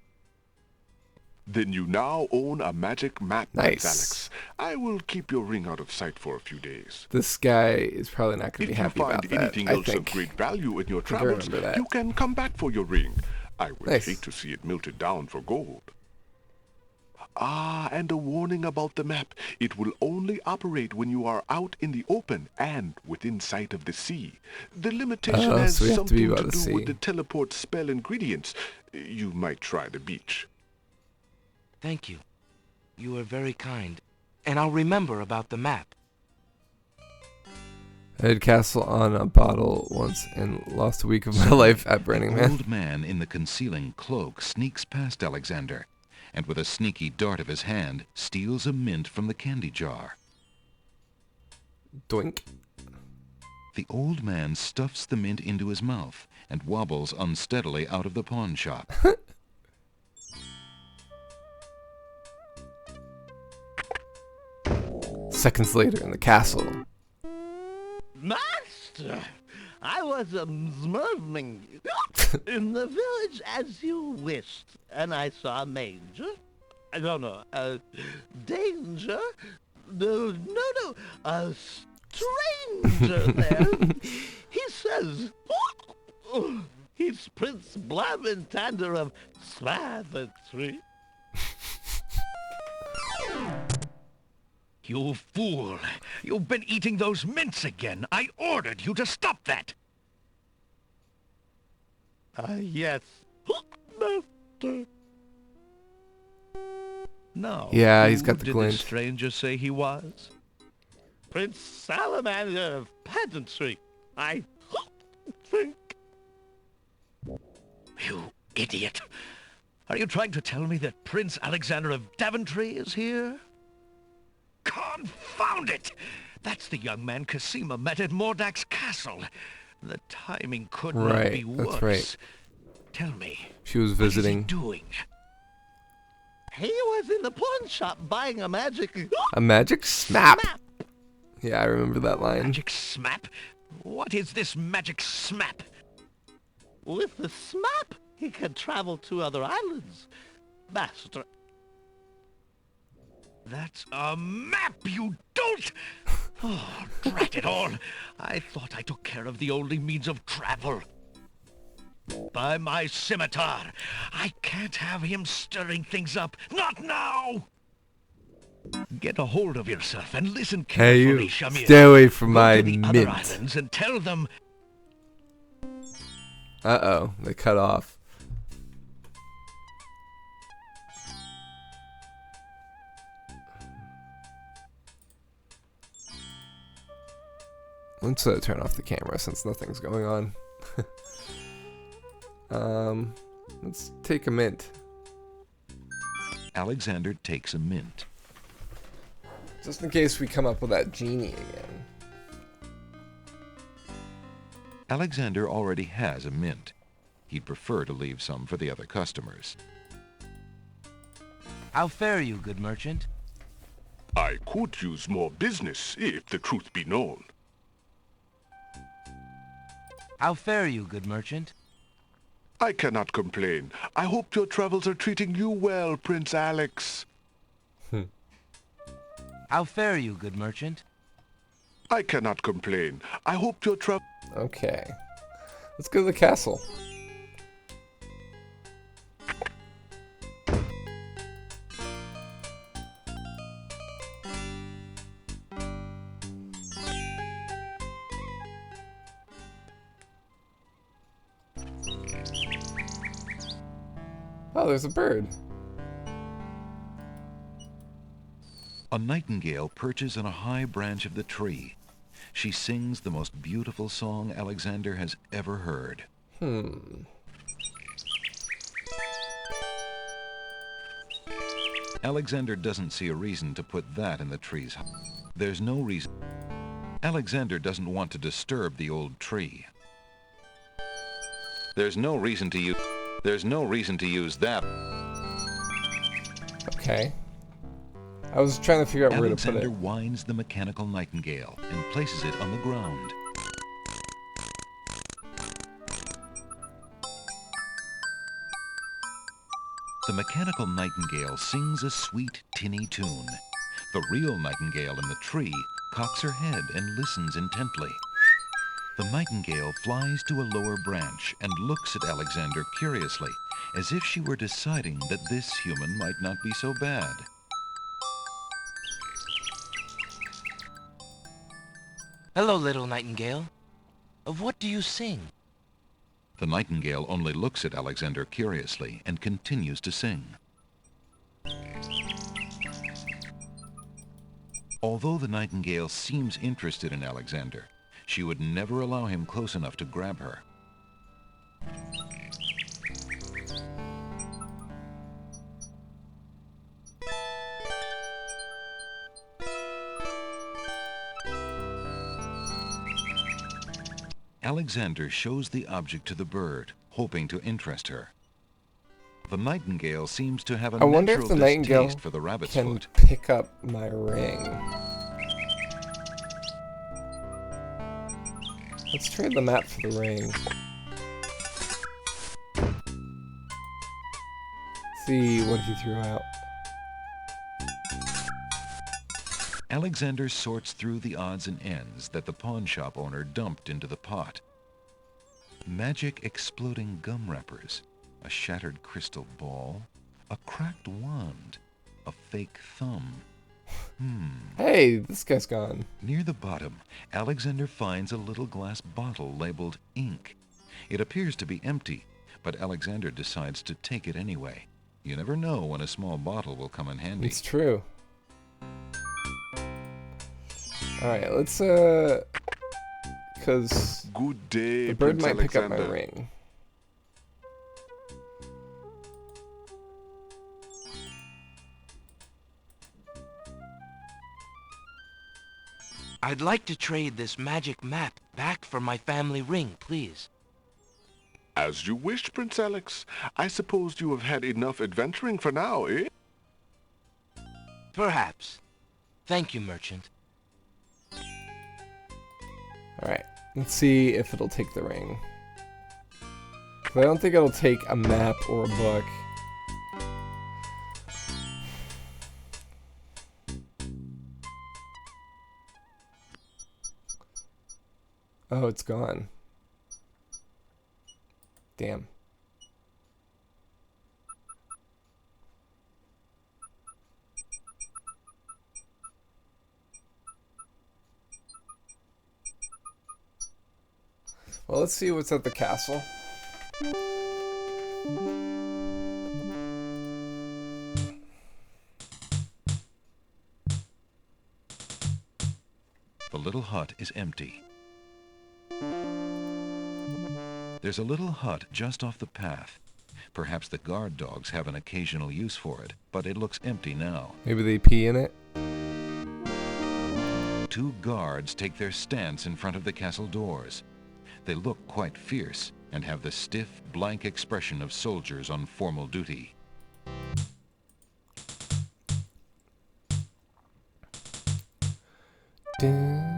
Then you now own a magic map, Nice. Alex. I will keep your ring out of sight for a few days. This guy is probably not going to If be you happy about find that. anything I else of think. great value in your I think I travels, remember that. you can come back for your ring. I would Nice. hate to see it melted down for gold. Ah, and a warning about the map. It will only operate when you are out in the open and within sight of the sea. The limitation Oh, has so we have to be something by to the do sea. with the teleport spell ingredients. You might try the beach. Thank you. You are very kind. And I'll remember about the map. I had castle on a bottle once and lost a week of my life at Burning the Man. old man in the concealing cloak sneaks past Alexander, and with a sneaky dart of his hand, steals a mint from the candy jar. Doink. The old man stuffs the mint into his mouth and wobbles unsteadily out of the pawn shop. Seconds later in the castle. Master, I was observing in the village as you wished, and I saw a manger. I don't know, a danger? No, a stranger there. He says, he's Prince Blamentander of Slaventry. You fool! You've been eating those mints again. I ordered you to stop that. Yes, Master. No. Yeah, he's who got the did glint. the stranger say he was? Prince Salamander of Pedantry, I think. You idiot! Are you trying to tell me that Prince Alexander of Daventry is here? Confound it! That's the young man Cassima met at Mordak's castle. The timing could not Right, be worse. that's right. Tell me, She was what is he visiting. doing? He was in the pawn shop buying a magic... A magic smap. Yeah, I remember that line. Magic smap? What is this magic smap? With the smap, he can travel to other islands. Master. That's a map, you dolt! Oh, drat it all. I thought I took care of the only means of travel. By my scimitar! I can't have him stirring things up. Not now! Get a hold of yourself and listen Hey, carefully, you. Shamir. Stay away from Go my to the other mint. islands and tell them... Uh-oh. They cut off. Let's turn off the camera since nothing's going on. Let's take a mint. Alexander takes a mint. Just in case we come up with that genie again. Alexander already has a mint. He'd prefer to leave some for the other customers. How fare you, good merchant? I could use more business, if the truth be known. How fare you, good merchant? I cannot complain. I hope your travels are treating you well, Prince Alex. How fare you, good merchant? I cannot complain. I hope your travel... Okay. Let's go to the castle. Oh, there's a bird. A nightingale perches on a high branch of the tree. She sings the most beautiful song Alexander has ever heard. Alexander doesn't see a reason to put that in the tree's hut. There's no reason. Alexander doesn't want to disturb the old tree. There's no reason to use that. Okay. I was trying to figure out where to put Alexander it. winds the mechanical nightingale and places it on the ground. The mechanical nightingale sings a sweet, tinny tune. The real nightingale in the tree cocks her head and listens intently. The nightingale flies to a lower branch and looks at Alexander curiously, as if she were deciding that this human might not be so bad. Hello, little nightingale. Of what do you sing? The nightingale only looks at Alexander curiously and continues to sing. Although the nightingale seems interested in Alexander, she would never allow him close enough to grab her. Alexander shows the object to the bird, hoping to interest her. The nightingale seems to have a I wonder if natural the nightingale distaste for the rabbit's can foot. pick up my ring. Let's trade the map for the ring. See what he threw out. Alexander sorts through the odds and ends that the pawn shop owner dumped into the pot. Magic exploding gum wrappers, a shattered crystal ball, a cracked wand, a fake thumb. Hey, this guy's gone. Near the bottom, Alexander finds a little glass bottle labeled ink. It appears to be empty, but Alexander decides to take it anyway. You never know when a small bottle will come in handy. It's true. Alright, let's, because Good day, the bird Prince might pick up my Alexander. ring. I'd like to trade this magic map back for my family ring, please. As you wish, Prince Alex. I suppose you have had enough adventuring for now, eh? Perhaps. Thank you, merchant. Alright, let's see if it'll take the ring. 'Cause I don't think it'll take a map or a book. Oh, it's gone. Damn. Well, let's see what's at the castle. The little hut is empty. There's a little hut just off the path. Perhaps the guard dogs have an occasional use for it, but it looks empty now. Maybe they pee in it? 2 guards take their stance in front of the castle doors. They look quite fierce and have the stiff, blank expression of soldiers on formal duty.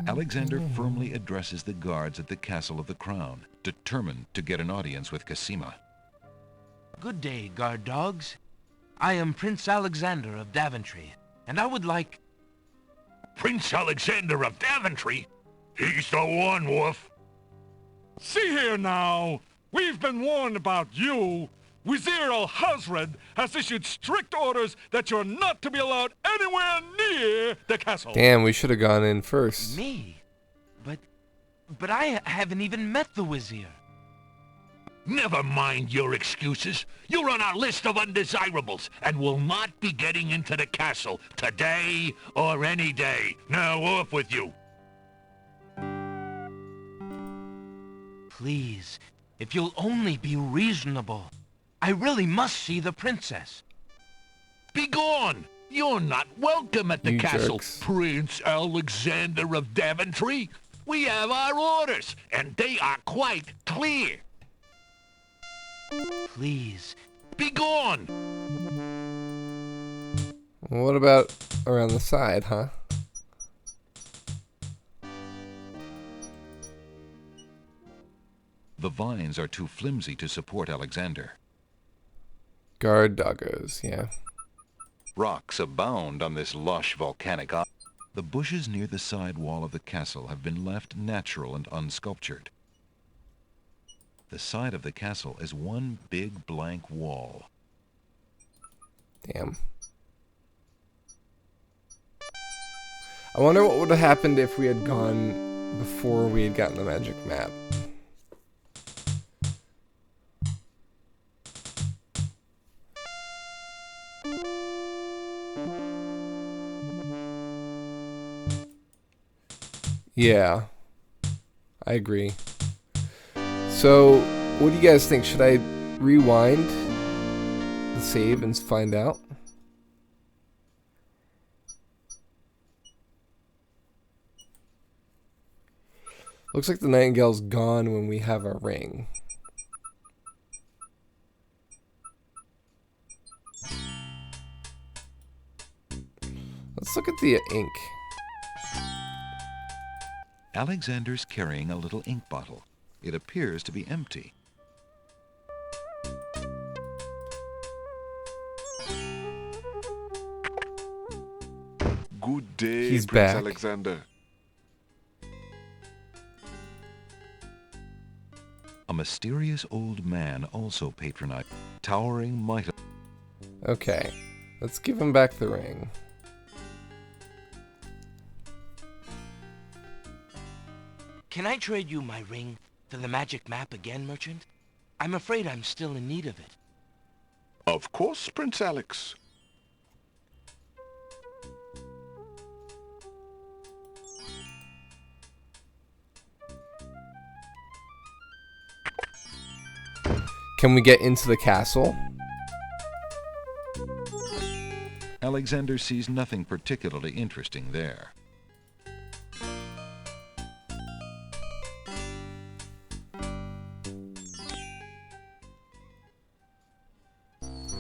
Alexander firmly addresses the guards at the Castle of the Crown, determined to get an audience with Cosima. Good day, guard dogs. I am Prince Alexander of Daventry, and I would like... Prince Alexander of Daventry? He's the one, Wolf. See here now. We've been warned about you. Wazir al-Hazred has issued strict orders that you're not to be allowed anywhere near the castle. Damn, we should have gone in first. Me? But I haven't even met the Wazir. Never mind your excuses. You're on our list of undesirables and will not be getting into the castle today or any day. Now off with you. Please, if you'll only be reasonable. I really must see the princess. Be gone! You're not welcome at the You castle, jerks. Prince Alexander of Daventry. We have our orders, and they are quite clear. Please. Be gone! What about around the side, huh? The vines are too flimsy to support Alexander. Guard doggos, yeah. Rocks abound on this lush volcanic island. The bushes near the side wall of the castle have been left natural and unsculptured. The side of the castle is one big blank wall. Damn. I wonder what would have happened if we had gone before we had gotten the magic map. Yeah, I agree. So, what do you guys think? Should I rewind the save and find out? Looks like the Nightingale's gone when we have our ring. Let's look at the ink. Alexander's carrying a little ink bottle. It appears to be empty. Good day, He's Prince back. Alexander. A mysterious old man also patronized, towering might. Okay, let's give him back the ring. Can I trade you my ring for the magic map again, merchant? I'm afraid I'm still in need of it. Of course, Prince Alex. Can we get into the castle? Alexander sees nothing particularly interesting there.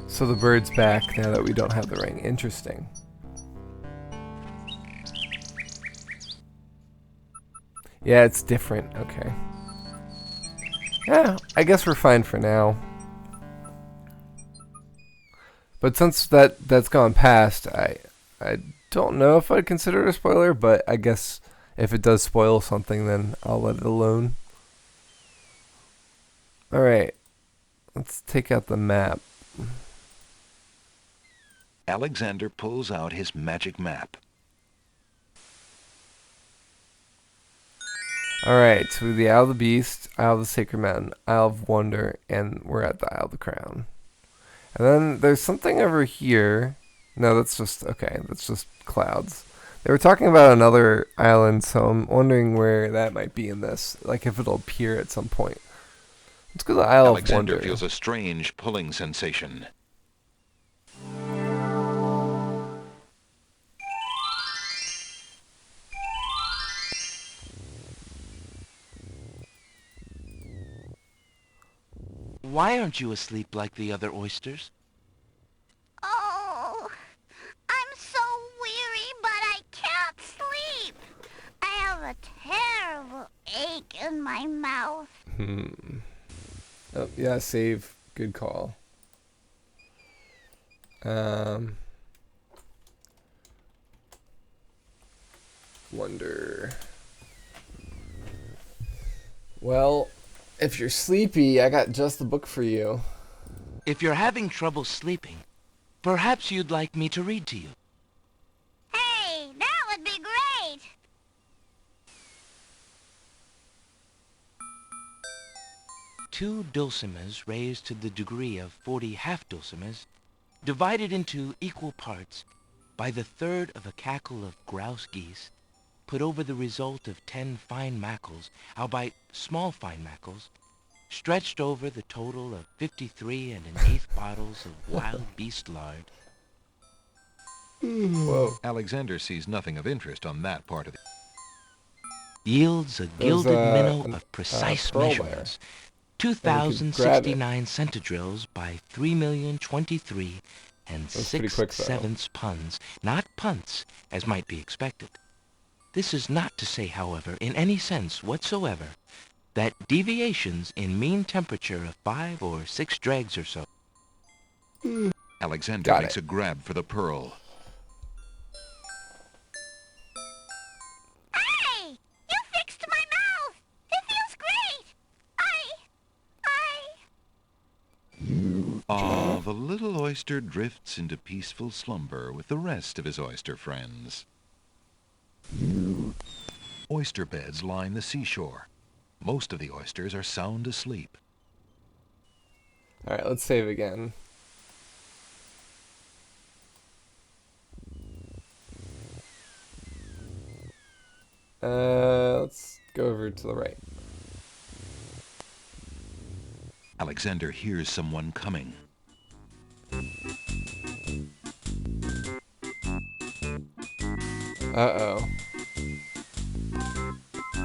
So the bird's back now that we don't have the ring. Interesting. Yeah, it's different. Okay. Yeah, I guess we're fine for now. But since that's gone past, I don't know if I'd consider it a spoiler, but I guess if it does spoil something, then I'll let it alone. Alright. Let's take out the map. Alexander pulls out his magic map. Alright, so we have the Isle of the Beast, Isle of the Sacred Mountain, Isle of Wonder, and we're at the Isle of the Crown. And then there's something over here. No, that's just, okay, that's just clouds. They were talking about another island, so I'm wondering where that might be in this. Like if it'll appear at some point. Let's go to the Isle of Wonder. Alexander feels a strange pulling sensation. Why aren't you asleep like the other oysters? Oh, I'm so weary, but I can't sleep. I have a terrible ache in my mouth. Oh, yeah, save. Good call. Wonder. Well, if you're sleepy, I got just the book for you. If you're having trouble sleeping, perhaps you'd like me to read to you. Hey, that would be great. Two dulcimers raised to the degree of 40 half-dulcimers, divided into equal parts by the third of a cackle of grouse geese, put over the result of 10 fine mackles, albeit small fine mackles, stretched over the total of 53 and an eighth bottles of wild beast lard. Whoa. Alexander sees nothing of interest on that part of the... Yields a gilded minnow of precise pearl measurements, there. 2,069 centidrills by 3,023 and That was pretty quick, though. 6/7 puns, not punts, as might be expected. This is not to say, however, in any sense whatsoever, that deviations in mean temperature of 5 or 6 dregs or so. Alexander Got makes it. a grab for the pearl. Hey, you fixed my mouth. It feels great. Ah, the little oyster drifts into peaceful slumber with the rest of his oyster friends. Oyster beds line the seashore. Most of the oysters are sound asleep. Alright, let's save again. Let's go over to the right. Alexander hears someone coming. Uh-oh.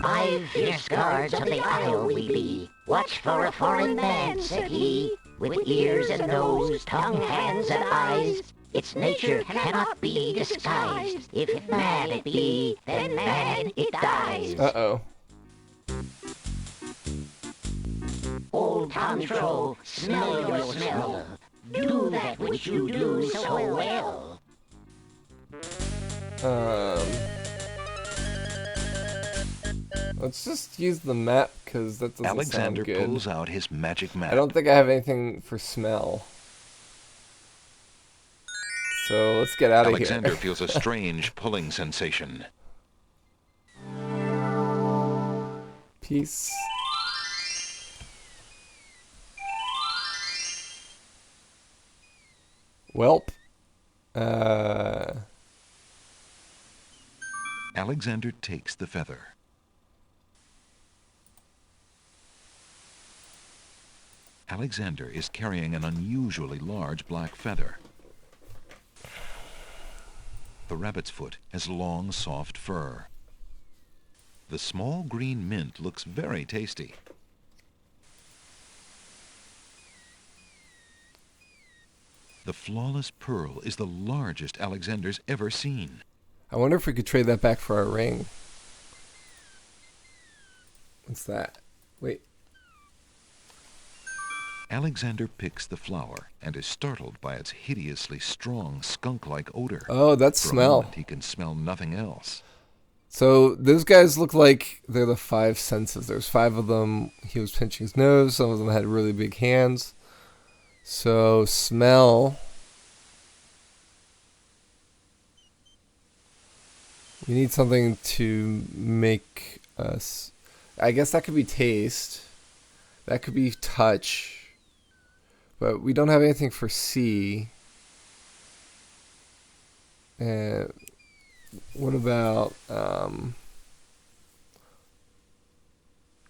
5 fierce guards of the isle we be. Watch for a foreign man, said he, with ears and nose, tongue, hands, and eyes. Its nature cannot be disguised. If mad it be, then mad it dies. Uh-oh. Old Tom Troll, smell your smell. Do that which you do so well. Let's just use the map, because that doesn't Alexander sound good. pulls out his magic map. I don't think I have anything for smell. So let's get out of here. Alexander feels a strange pulling sensation. Peace. Welp. Alexander takes the feather. Alexander is carrying an unusually large black feather. The rabbit's foot has long, soft fur. The small green mint looks very tasty. The flawless pearl is the largest Alexander's ever seen. I wonder if we could trade that back for our ring. What's that? Wait. Alexander picks the flower and is startled by its hideously strong skunk-like odor. Oh, that's For a smell. moment, he can smell nothing else. So those guys look like they're the 5 senses. There's 5 of them. He was pinching his nose. Some of them had really big hands. So smell. We need something to make us. I guess that could be taste. That could be touch. But we don't have anything for see. And what about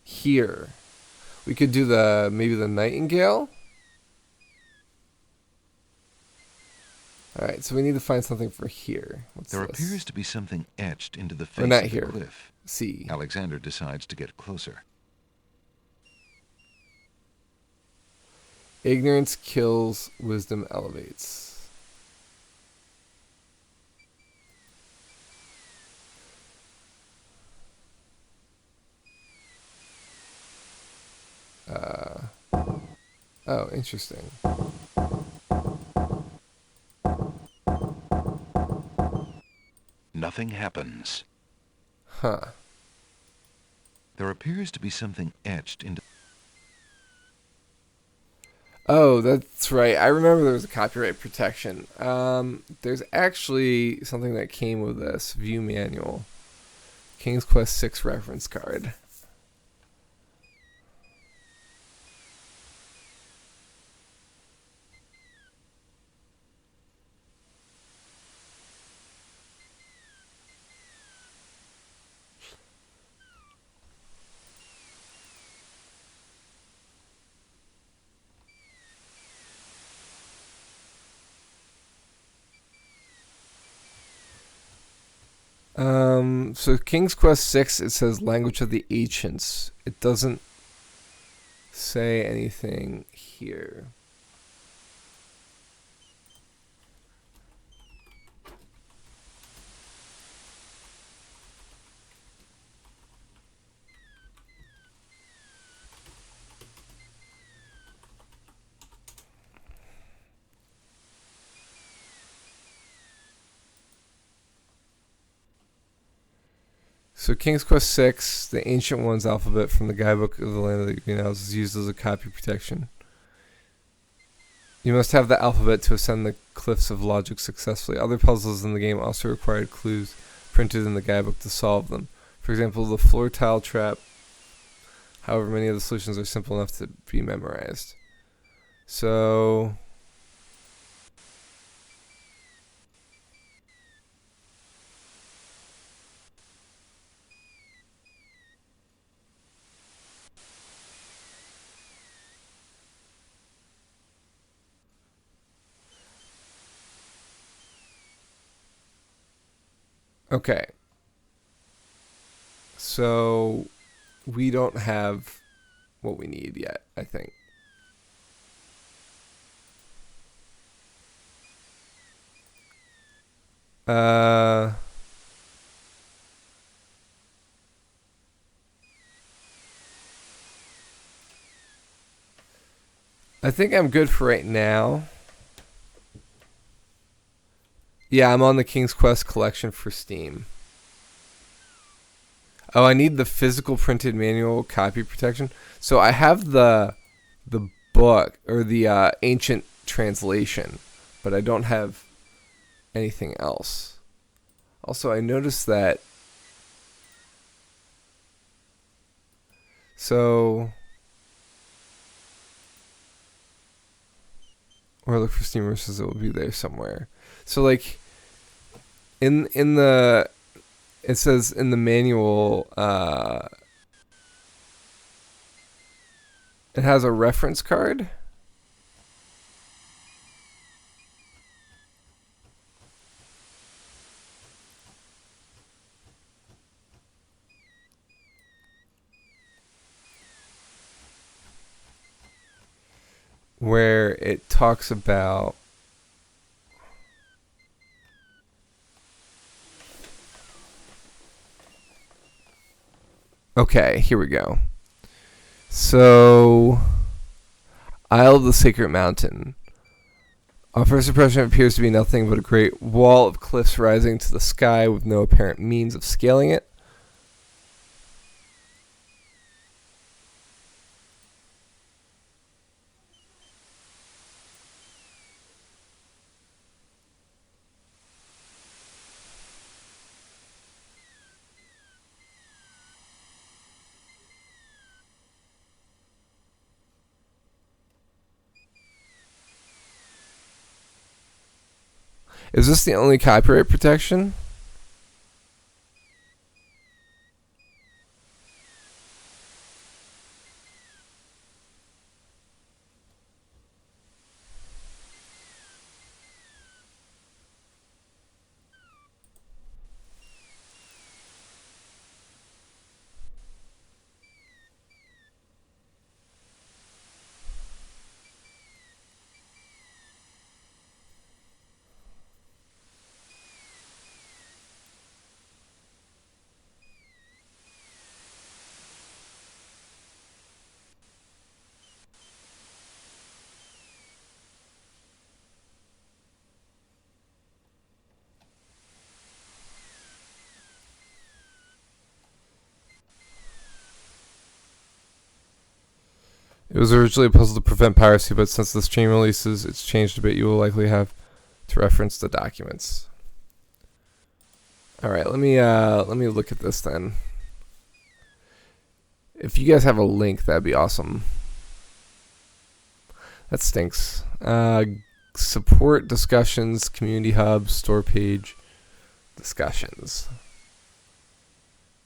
hear? We could do maybe the nightingale. Alright, so we need to find something for here. What's There this? appears to be something etched into the Or face not of here. the cliff. See. Alexander decides to get closer. Ignorance kills, wisdom elevates. Oh, interesting. Nothing happens. Huh. There appears to be something etched into... Oh, that's right. I remember there was a copyright protection. There's actually something that came with this view manual. King's Quest 6 reference card. So King's Quest 6, it says language of the ancients. It doesn't say anything here. So King's Quest 6, the Ancient Ones alphabet from the guidebook of the Land of the Green Isles is used as a copy protection. You must have the alphabet to ascend the cliffs of logic successfully. Other puzzles in the game also required clues printed in the guidebook to solve them. For example, the floor tile trap. However, many of the solutions are simple enough to be memorized. So... Okay. So we don't have what we need yet, I think. I think I'm good for right now. Yeah, I'm on the King's Quest collection for Steam. Oh, I need the physical printed manual copy protection. So I have the book or the ancient translation, but I don't have anything else. Also, I noticed that. So, or look for Steam versus it will be there somewhere. So like in the it says in the manual it has a reference card. Where it talks about okay, here we go. So, Isle of the Sacred Mountain. On first impression, it appears to be nothing but a great wall of cliffs rising to the sky with no apparent means of scaling it. Is this the only copyright protection? It was originally a puzzle to prevent piracy, but since the stream releases, it's changed a bit. You will likely have to reference the documents. All right, let me look at this then. If you guys have a link, that'd be awesome. That stinks. Support discussions, community hub, store page, discussions.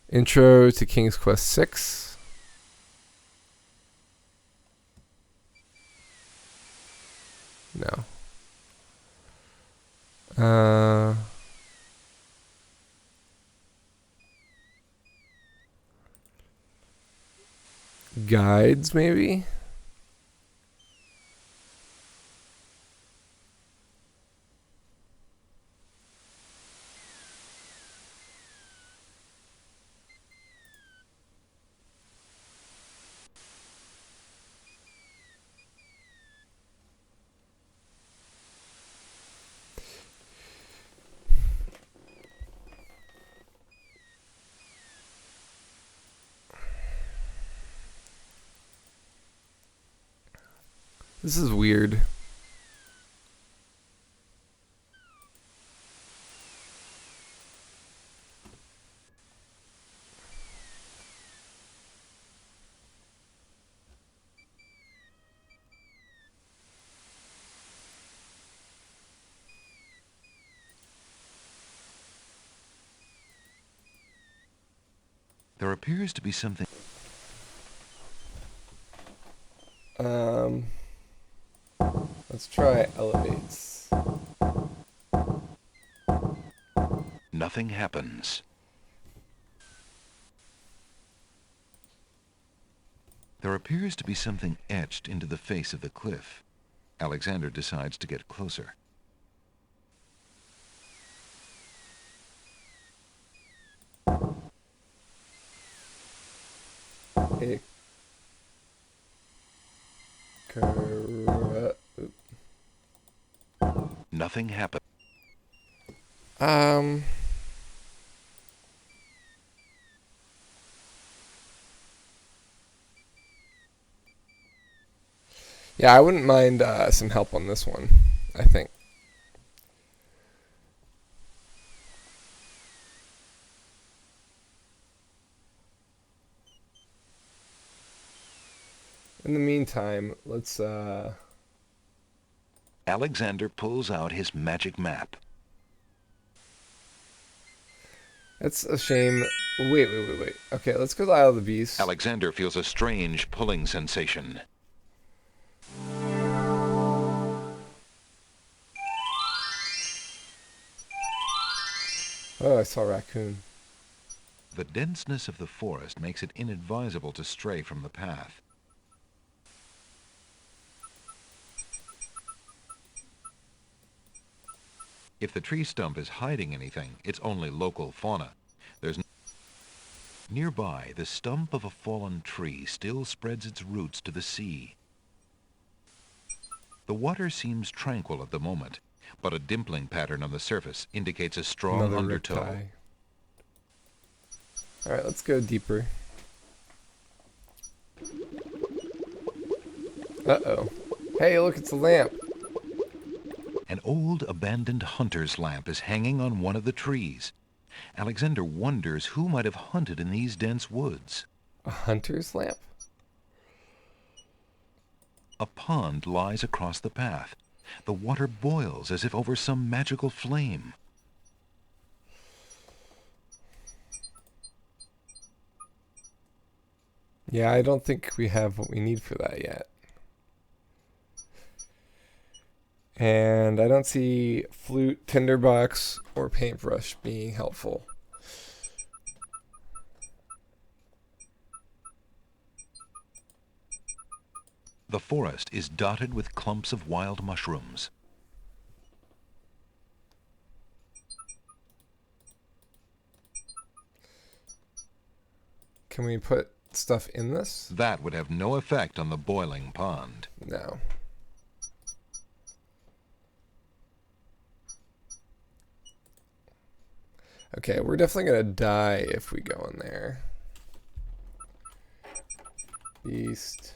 Intro to King's Quest 6. No. Guides, maybe? This is weird. There appears to be something. Let's try elevates. Nothing happens. There appears to be something etched into the face of the cliff. Alexander decides to get closer. Nothing happened. Yeah, I wouldn't mind some help on this one, I think. In the meantime, let's Alexander pulls out his magic map. That's a shame. Wait. Okay, let's go to the Isle of the Beast. Alexander feels a strange pulling sensation. Oh, I saw a raccoon. The denseness of the forest makes it inadvisable to stray from the path. If the tree stump is hiding anything, it's only local fauna. Nearby, the stump of a fallen tree still spreads its roots to the sea. The water seems tranquil at the moment, but a dimpling pattern on the surface indicates a strong Another undertow. Alright, let's go deeper. Uh-oh. Hey, look, it's a lamp. An old abandoned hunter's lamp is hanging on one of the trees. Alexander wonders who might have hunted in these dense woods. A hunter's lamp? A pond lies across the path. The water boils as if over some magical flame. Yeah, I don't think we have what we need for that yet. And I don't see flute, tinderbox, or paintbrush being helpful. The forest is dotted with clumps of wild mushrooms. Can we put stuff in this? That would have no effect on the boiling pond. No. Okay, we're definitely gonna die if we go in there. East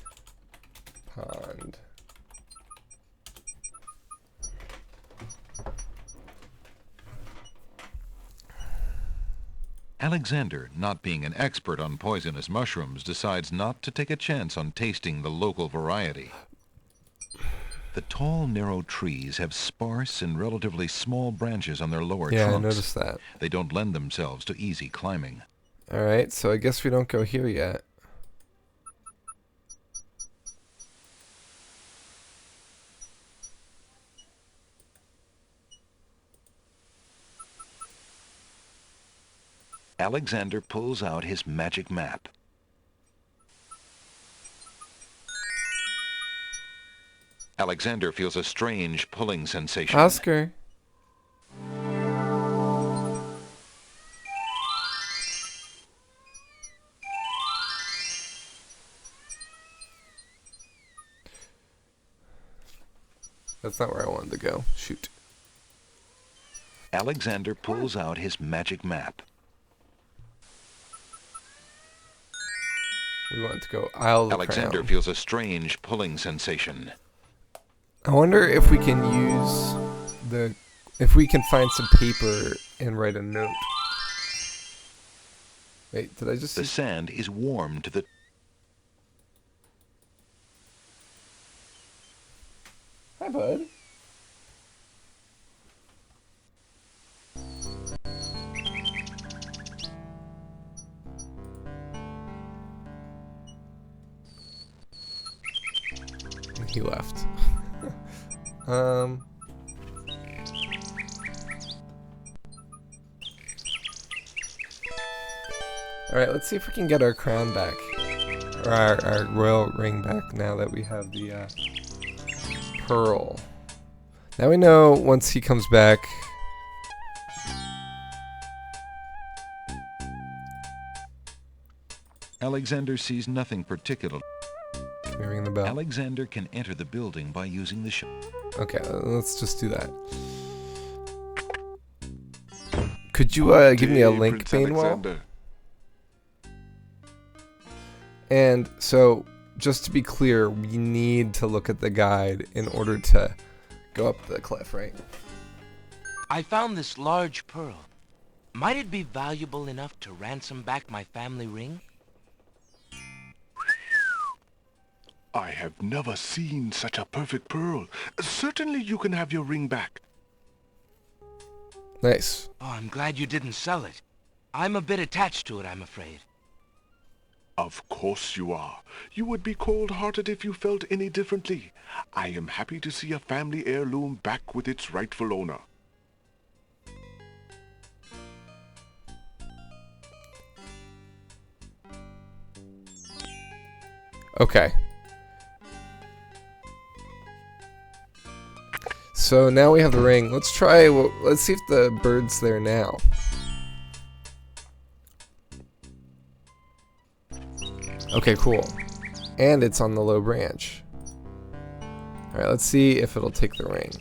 pond. Alexander, not being an expert on poisonous mushrooms, decides not to take a chance on tasting the local variety. The tall, narrow trees have sparse and relatively small branches on their lower Yeah, trunks. I noticed that. They don't lend themselves to easy climbing. Alright, so I guess we don't go here yet. Alexander pulls out his magic map. Alexander feels a strange pulling sensation. Oscar. That's not where I wanted to go. Shoot. Alexander pulls out his magic map. We want to go Isle of the Alexander Crown. feels a strange pulling sensation. I wonder if we can use if we can find some paper and write a note. Wait, did I just The see? sand is warm to the... Hi, bud. He left. Alright, let's see if we can get our crown back. Or our royal ring back now that we have the pearl. Now we know once he comes back. Alexander sees nothing particular. Can we ring the bell? Alexander can enter the building by using the Okay, let's just do that. Could you give me a Day, link, Prince Bainwell? Alexander. And so, just to be clear, we need to look at the guide in order to go up the cliff, right? I found this large pearl. Might it be valuable enough to ransom back my family ring? I have never seen such a perfect pearl. Certainly you can have your ring back. Nice. Oh, I'm glad you didn't sell it. I'm a bit attached to it, I'm afraid. Of course you are. You would be cold-hearted if you felt any differently. I am happy to see a family heirloom back with its rightful owner. Okay. So now we have the ring. Let's try. Let's see if the bird's there now. Okay, cool. And it's on the low branch. Alright, let's see if it'll take the ring.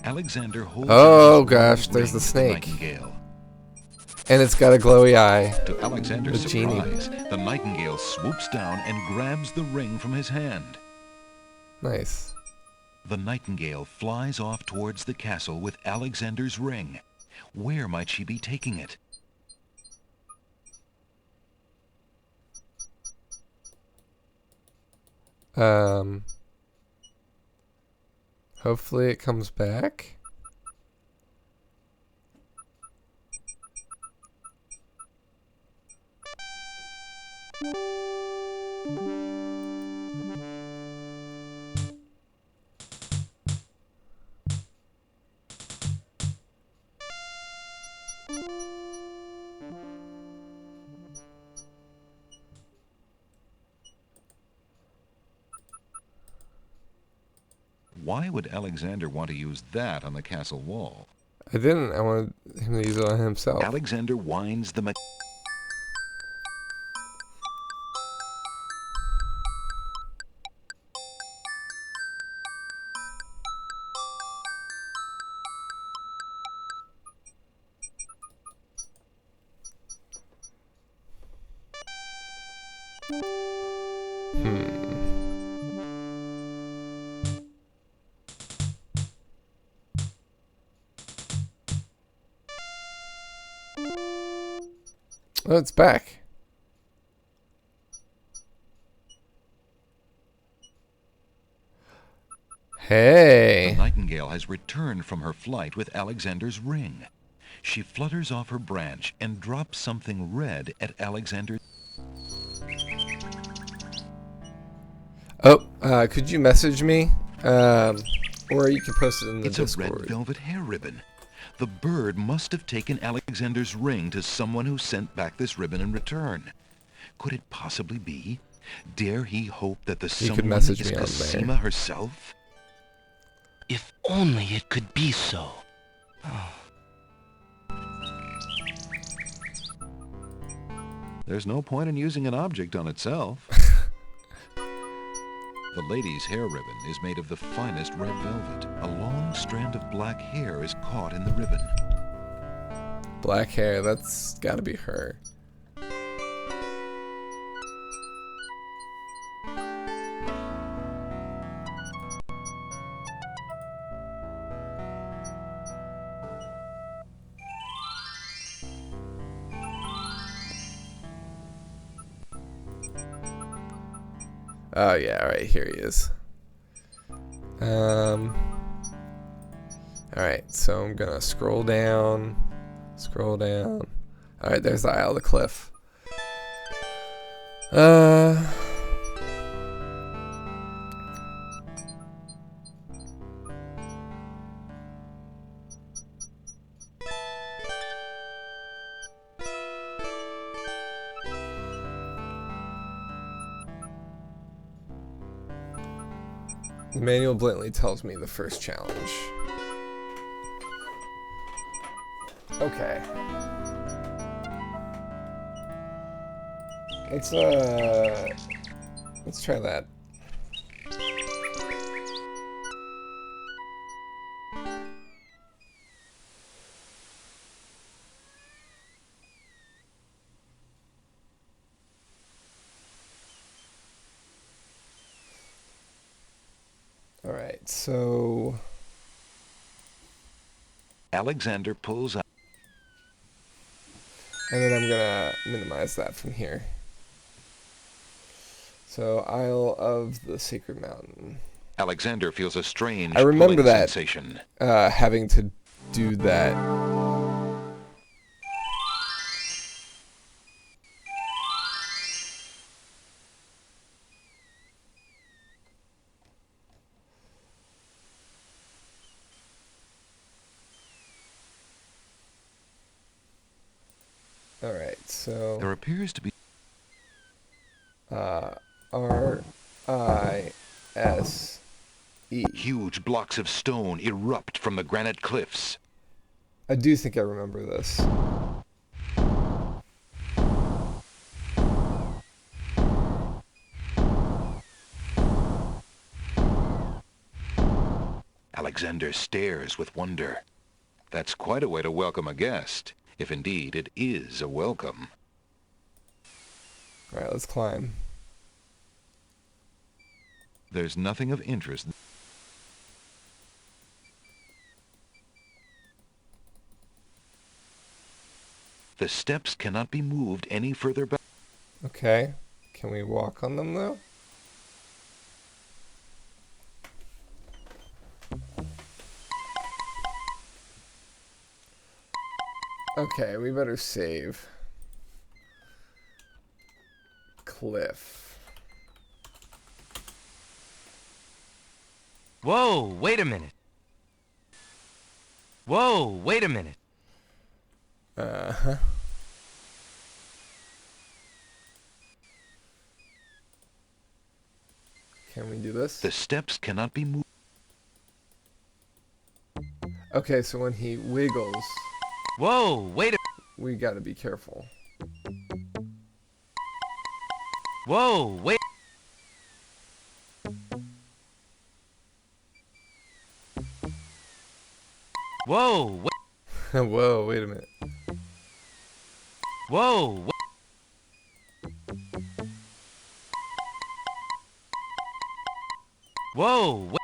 Alexander holds Oh out his gosh, gold there's the ring to snake. Nightingale. And it's got a glowy eye. To Alexander's The genie. surprise, the nightingale swoops down and grabs the ring from his hand. Nice. The nightingale flies off towards the castle with Alexander's ring. Where might she be taking it? Um, hopefully it comes back. Why would Alexander want to use that on the castle wall? I didn't. I wanted him to use it on himself. Alexander winds the Oh, it's back. Hey. The nightingale has returned from her flight with Alexander's ring. She flutters off her branch and drops something red at Alexander. Oh, could you message me? Or you can post it in the It's Discord. a red velvet hair ribbon. The bird must have taken Alexander's ring to someone who sent back this ribbon in return. Could it possibly be? Dare he hope that the You could someone message is me on there. Cosima herself? If only it could be so. There's no point in using an object on itself. The lady's hair ribbon is made of the finest red velvet. A long strand of black hair is caught in the ribbon. Black hair, that's gotta be her. Oh yeah, alright, here he is. Alright, so I'm gonna scroll down. Alright, there's the Isle of the Cliff. The manual blatantly tells me the first challenge. Okay. Let's try that. Alright, so Alexander pulls out. and then I'm gonna minimize that from here. So, Isle of the Sacred Mountain. Alexander feels a strange I remember pulling that sensation. having to do that. Alright, so There appears to be R-I-S-E. huge blocks of stone erupt from the granite cliffs. I do think I remember this. Alexander stares with wonder. That's quite a way to welcome a guest, if indeed it is a welcome. Alright, let's climb. There's nothing of interest. The steps cannot be moved any further back. Okay. Can we walk on them though? Okay, we better save. Cliff. Whoa, wait a minute. Whoa, wait a minute. Uh-huh. Can we do this? The steps cannot be moved. Okay, so when he wiggles, Whoa, wait a... we gotta be careful. Whoa, wait... Whoa, wait... Whoa, wait a minute. Whoa, wait... Whoa, wait...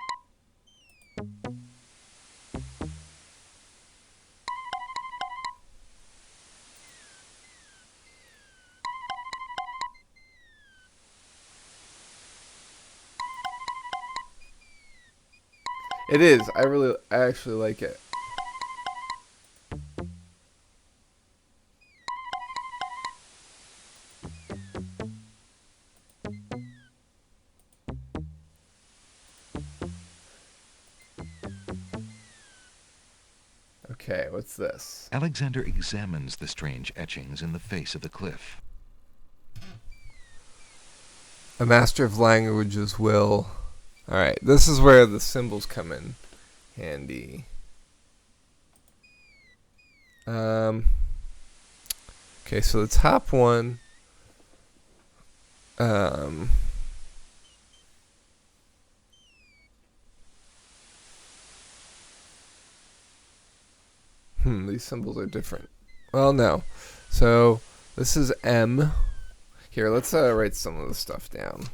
It is. I actually like it. Okay, what's this? Alexander examines the strange etchings in the face of the cliff. A master of languages will... Alright, this is where the symbols come in handy. Okay, so the top one... these symbols are different. Well, no. So, this is M. Here, let's write some of the stuff down.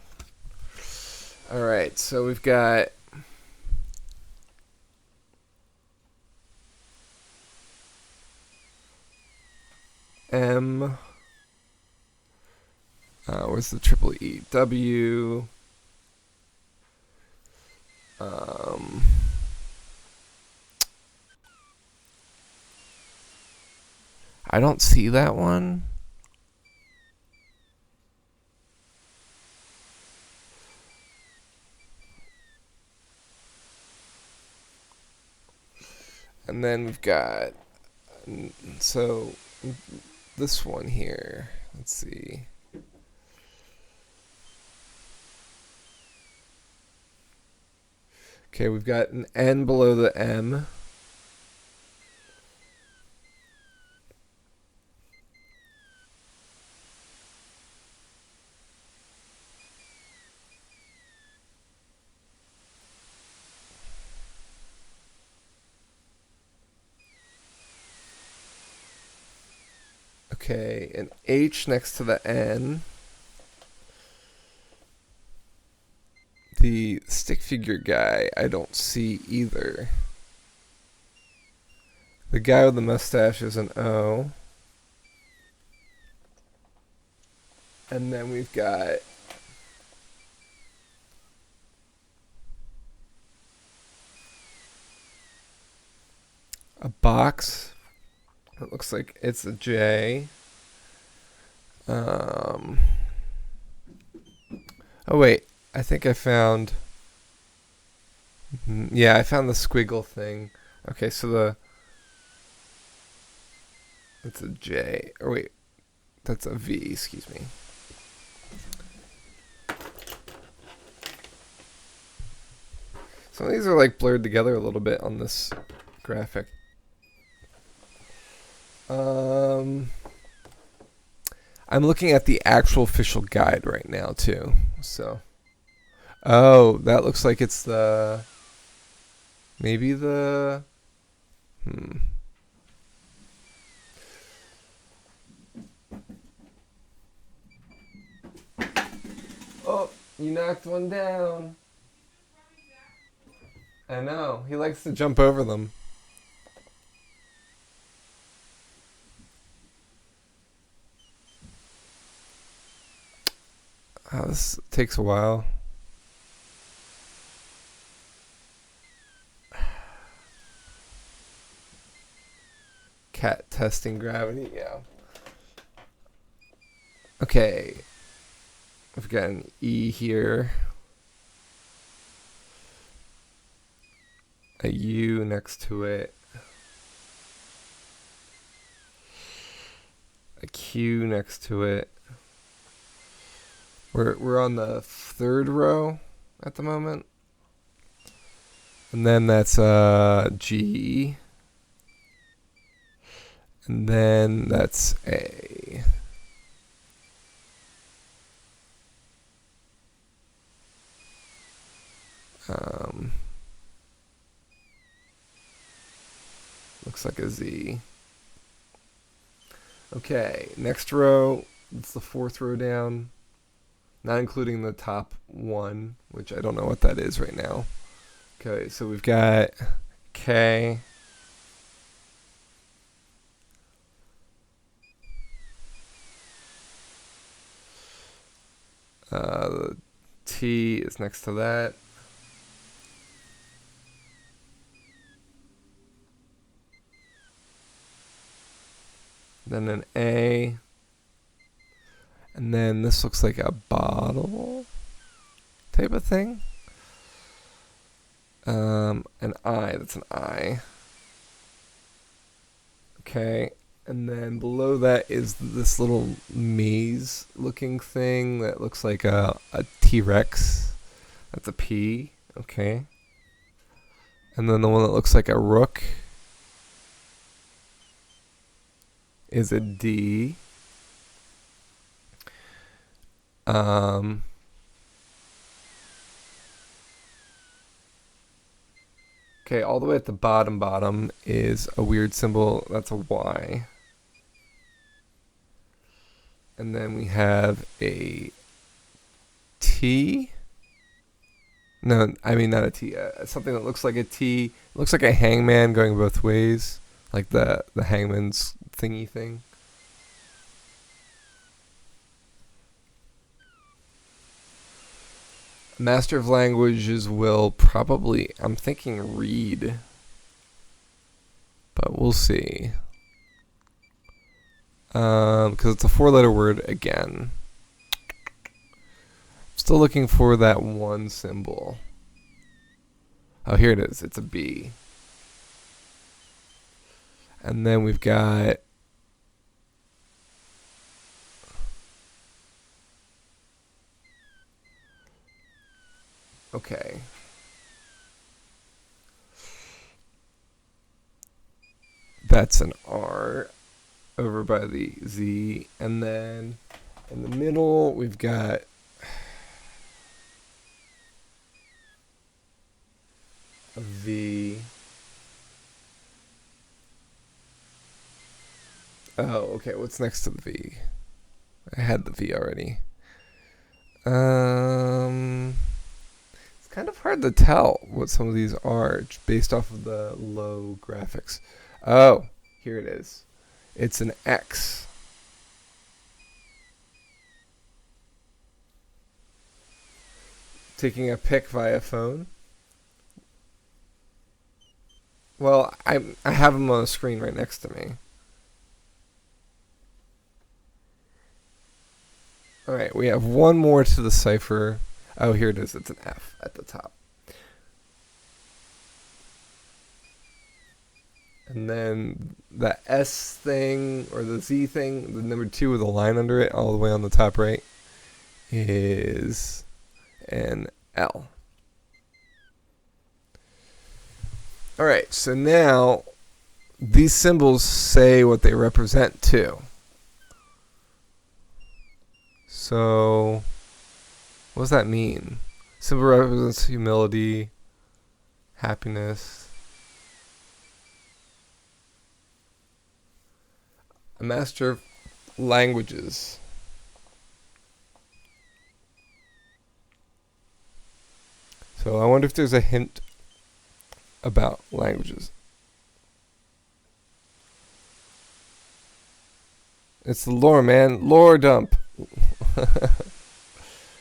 Alright, so we've got... M. Where's the triple E? W. I don't see that one. And then we've got, so this one here, let's see. Okay, we've got an N below the M. Okay, an H next to the N. The stick figure guy, I don't see either. The guy with the mustache is an O. And then we've got a box. It looks like it's a J. Oh wait, I think I found... Yeah, I found the squiggle thing. Okay, so it's a J. Or wait, that's a V, excuse me. Some of these are like blurred together a little bit on this graphic. I'm looking at the actual official guide right now too. So, oh, that looks like it's the maybe the Oh, you knocked one down. I know. He likes to jump over them. Oh, this takes a while. Cat testing gravity, yeah. Okay. I've got an E here. A U next to it. A Q next to it. We're on the third row at the moment. And then that's G. And then that's A. Looks like a Z. Okay, next row. It's the fourth row down. Not including the top one, which I don't know what that is right now. Okay, so we've got K. The T is next to that. Then an A. And then this looks like a bottle type of thing. An I, that's an I. Okay, and then below that is this little maze looking thing that looks like a T-Rex. That's a P, okay. And then the one that looks like a rook is a D. Okay, all the way at the bottom is a weird symbol. That's a Y. And then we have a T. No, I mean not a T. Something that looks like a T. It looks like a hangman going both ways, like the hangman's thingy thing. Master of Languages will probably, I'm thinking read, but we'll see. Because it's a 4-letter word again. Still looking for that one symbol. Oh, here it is. It's a B. And then we've got okay. That's an R over by the Z. And then in the middle, we've got a V. Oh, okay. What's next to the V? I had the V already. It's kind of hard to tell what some of these are based off of the low graphics. Oh, here it is. It's an X. Taking a pic via phone. Well, I have them on the screen right next to me. Alright, we have one more to the cipher. Oh, here it is. It's an F at the top. And then the S thing, or the Z thing, the number 2 with a line under it, all the way on the top right, is an L. Alright, so now these symbols say what they represent too. So, what does that mean? Symbol represents humility, happiness. A master of languages. So I wonder if there's a hint about languages. It's the lore, man. Lore dump.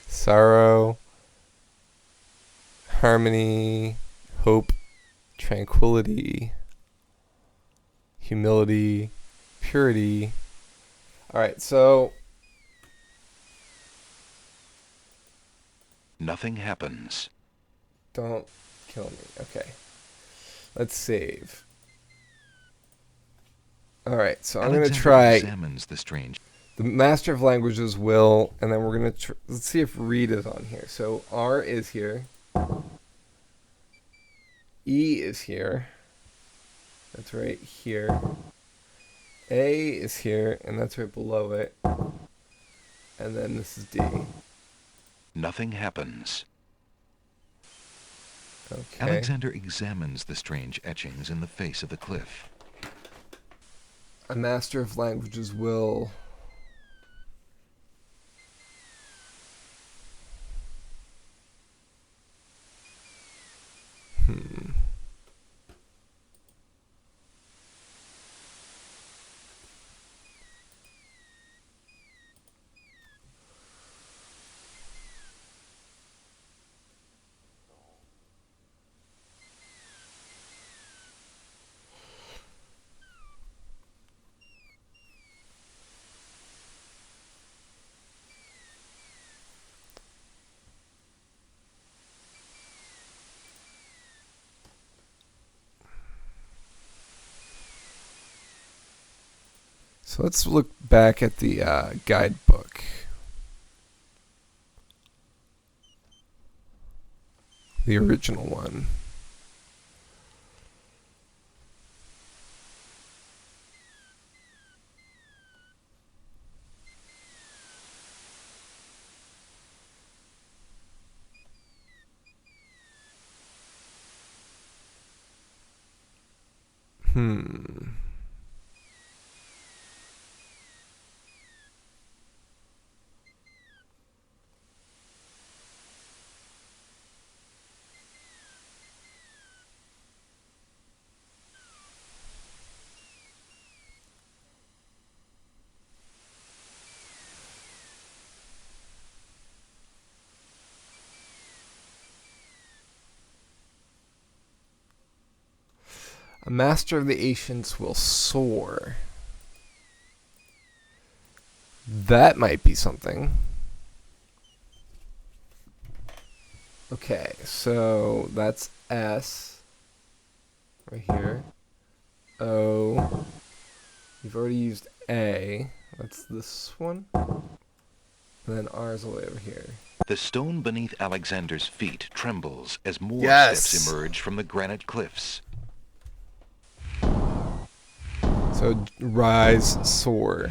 Sorrow, harmony, hope, tranquility, humility, purity. All right, so Nothing happens. don't kill me. Okay. Let's save. All right, so I'm going to Alexander try examines the strange. the Master of Languages will, and then we're going to let's see if read is on here. So R is here. E is here. That's right here. A is here, and that's right below it. And then this is D. Nothing happens. Okay. Alexander examines the strange etchings in the face of the cliff. A Master of Languages will. So let's look back at the guidebook. The original one. A Master of the Ancients will soar. That might be something. Okay, so that's S. Right here. O. You've already used A. That's this one. And then R is all the way over here. The stone beneath Alexander's feet trembles as more Yes! steps emerge from the granite cliffs. So rise, soar.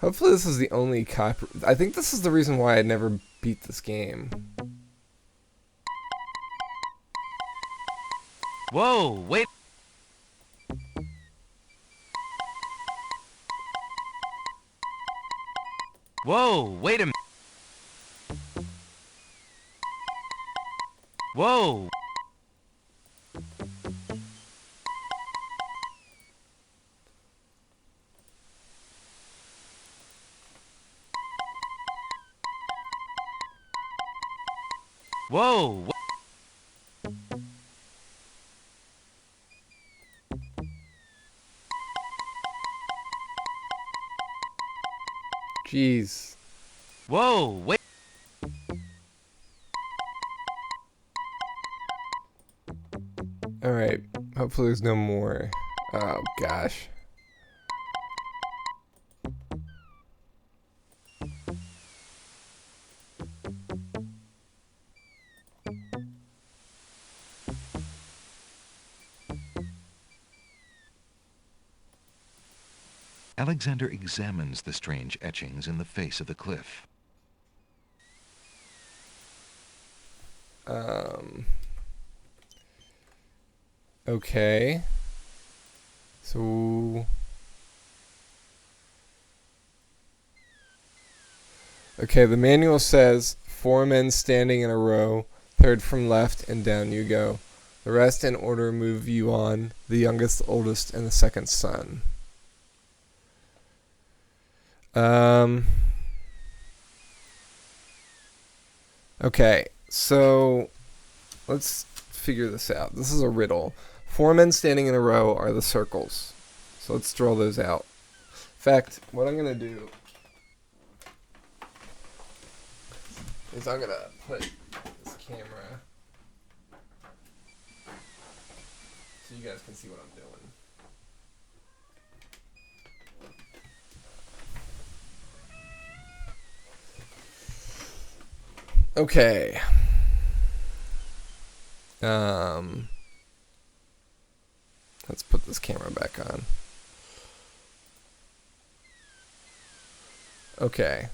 Hopefully this is the only copy. I think this is the reason why I never beat this game. Whoa, wait. Whoa, wait a minute. Whoa. Whoa. Jeez. Whoa, wait. Alright. Hopefully there's no more. Oh, gosh. Alexander examines the strange etchings in the face of the cliff. Okay. So... Okay, the manual says 4 men standing in a row, third from left, and down you go. The rest in order move you on, the youngest, the oldest, and the second son. Okay, so let's figure this out. This is a riddle. 4 men standing in a row are the circles. So let's draw those out. In fact, what I'm going to do is I'm going to put this camera so you guys can see what I'm doing. Okay. Let's put this camera back on. Okay.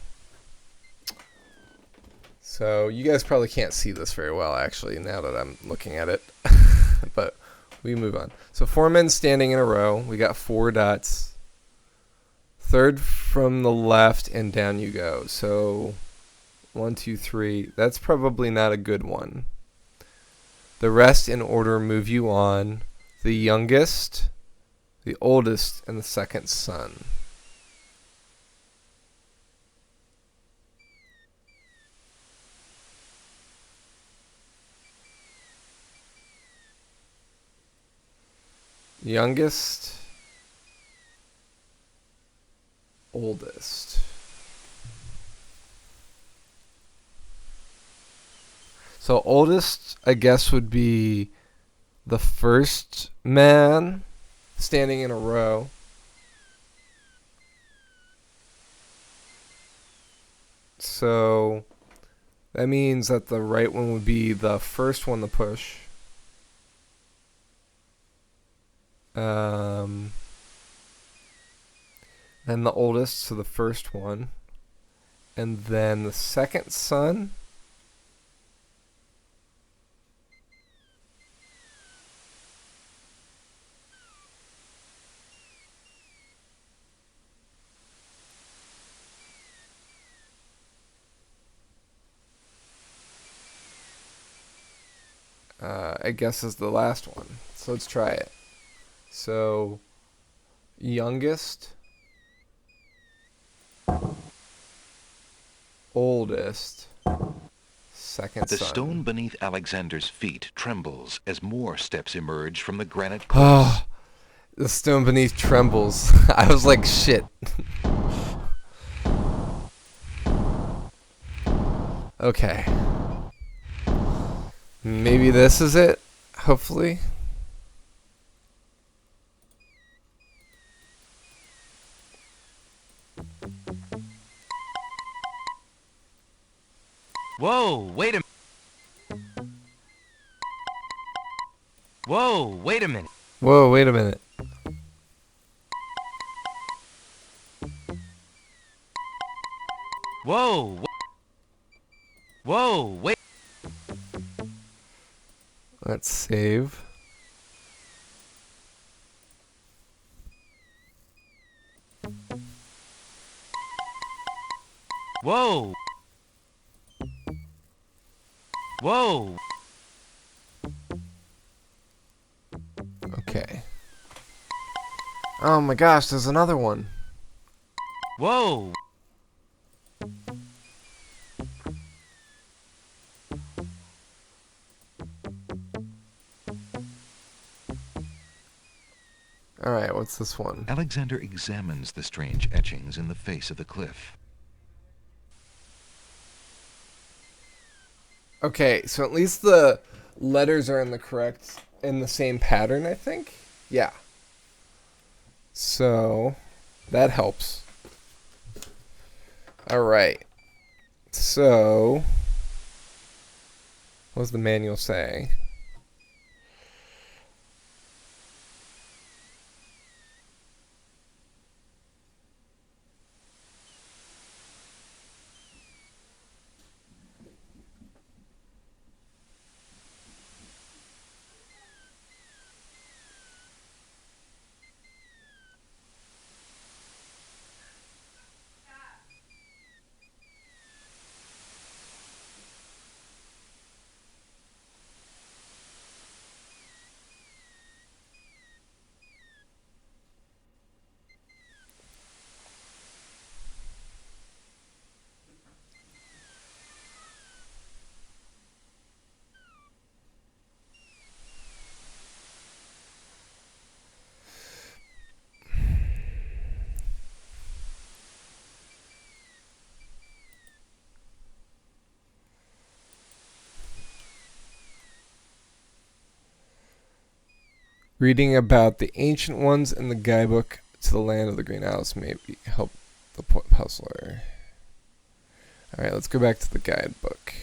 So you guys probably can't see this very well, actually, now that I'm looking at it. But we move on. So 4 men standing in a row. We got 4 dots. Third from the left and down you go. So 1, 2, 3. That's probably not a good one. The rest in order move you on. The youngest, the oldest, and the second son. Youngest, oldest. So oldest, I guess, would be the first man standing in a row. So that means that the right one would be the first one to push. Then the oldest, so the first one. And then the second son. I guess is the last one. So let's try it. So, youngest, oldest, second The son. stone beneath Alexander's feet trembles as more steps emerge from the granite Ah, cliffs. the stone beneath trembles. I was like, shit. Okay. Maybe this is it, hopefully. Whoa, wait a Whoa, wait a minute. Whoa, wait a minute. Whoa, whoa, wait. Let's save. Whoa. Whoa. Okay. Oh my gosh, there's another one. Whoa. Alright, what's this one? Alexander examines the strange etchings in the face of the cliff. Okay, so at least the letters are in the same pattern, I think. Yeah. So that helps. All right. So what does the manual say? Reading about the ancient ones in the guidebook to the land of the Green Isles may help the puzzler. Alright, let's go back to the guidebook.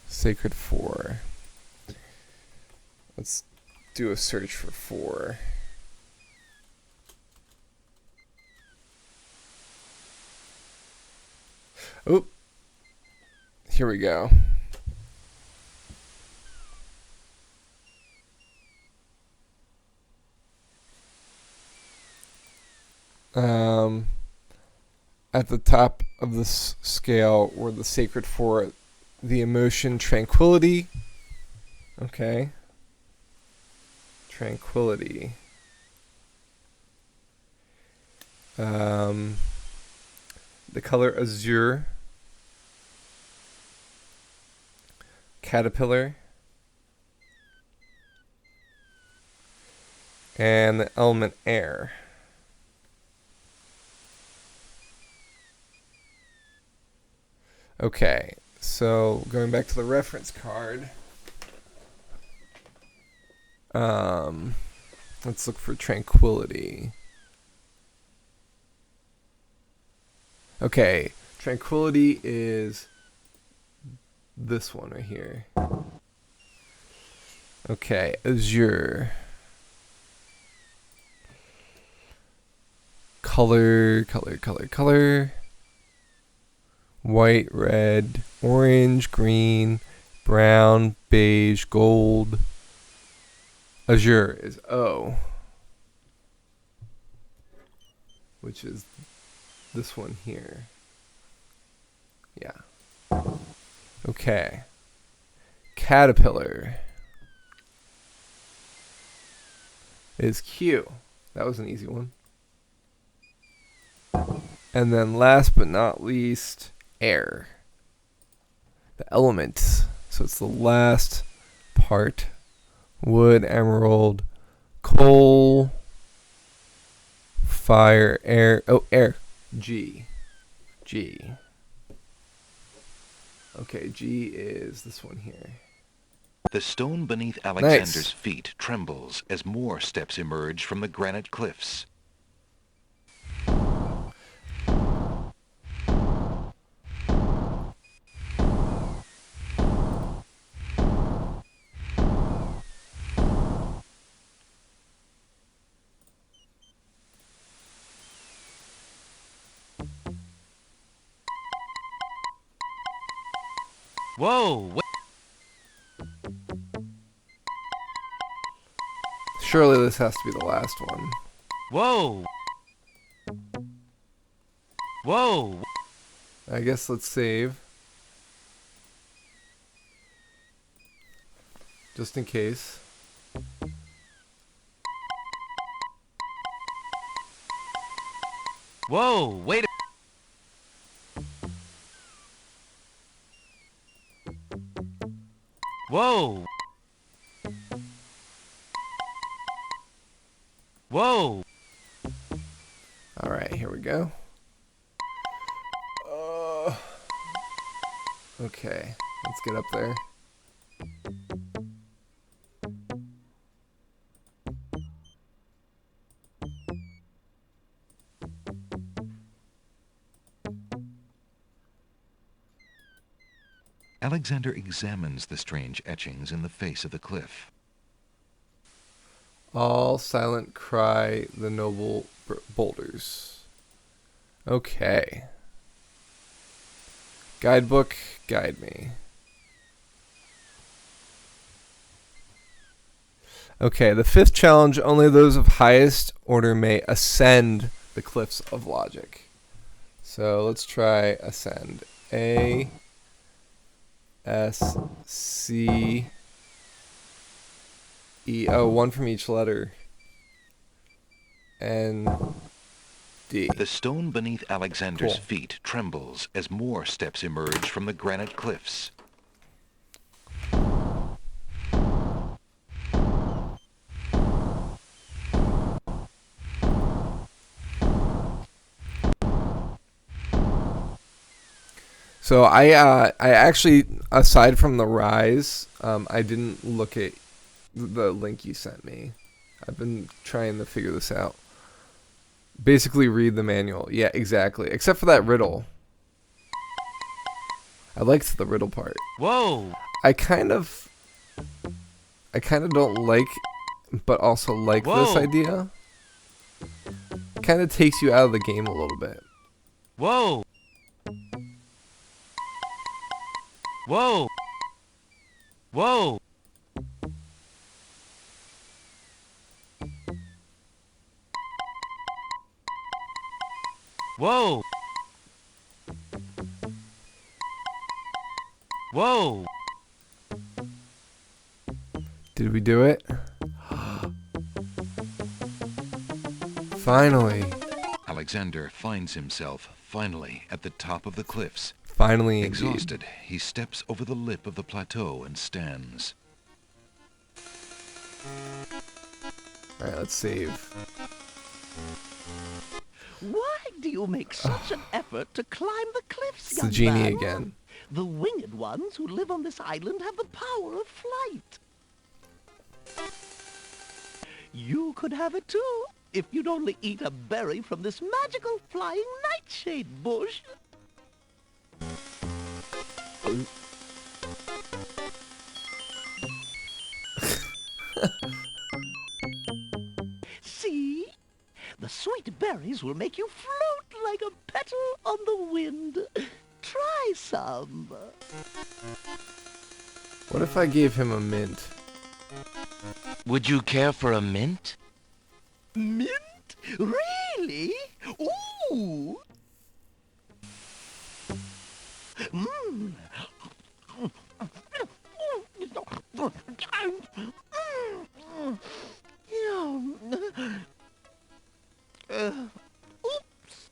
Sacred 4. Let's do a search for 4. Oop. Here we go. At the top of this scale were the sacred 4, the emotion tranquility. Okay. Tranquility. The color azure. Caterpillar. And the element air. Okay, so going back to the reference card. Let's look for tranquility. Okay, tranquility is this one right here. Okay, azure. Color. White, red, orange, green, brown, beige, gold. Azure is O, which is this one here. Yeah. Okay. Caterpillar is Q. That was an easy one. And then last but not least, air. The elements. So it's the last part. Wood, emerald, coal, fire, air. Oh, air. G. Okay, G is this one here. The stone beneath Alexander's feet trembles as more steps emerge from the granite cliffs. Whoa! Surely this has to be the last one. Whoa! Whoa! I guess let's save. Just in case. Whoa! Wait a... Whoa! Whoa! Alright, here we go. Okay, let's get up there. Alexander examines the strange etchings in the face of the cliff. All silent cry the noble boulders. Okay. Guidebook, guide me. Okay, the fifth challenge, only those of highest order may ascend the cliffs of logic. So let's try ascend. A, S, C, E. Oh, one from each letter. And D. The stone beneath Alexander's feet trembles as more steps emerge from the granite cliffs. So I actually, aside from the rise, I didn't look at the link you sent me. I've been trying to figure this out. Basically, read the manual. Yeah, exactly. Except for that riddle. I liked the riddle part. Whoa! I kind of don't like, but also like this Whoa. idea. Kind of takes you out of the game a little bit. Whoa! Whoa! Whoa! Whoa! Whoa! Did we do it? Finally. Alexander finds himself, finally, at the top of the cliffs. Finally, indeed. Exhausted, he steps over the lip of the plateau and stands. Alright, let's save. Why do you make such an effort to climb the cliffs, It's the young genie man? again. The winged ones who live on this island have the power of flight. You could have it too, if you'd only eat a berry from this magical flying nightshade bush. See? The sweet berries will make you float like a petal on the wind. Try some. What if I gave him a mint? Would you care for a mint? Mint? Really? Ooh! Mmm. Yum. Oops.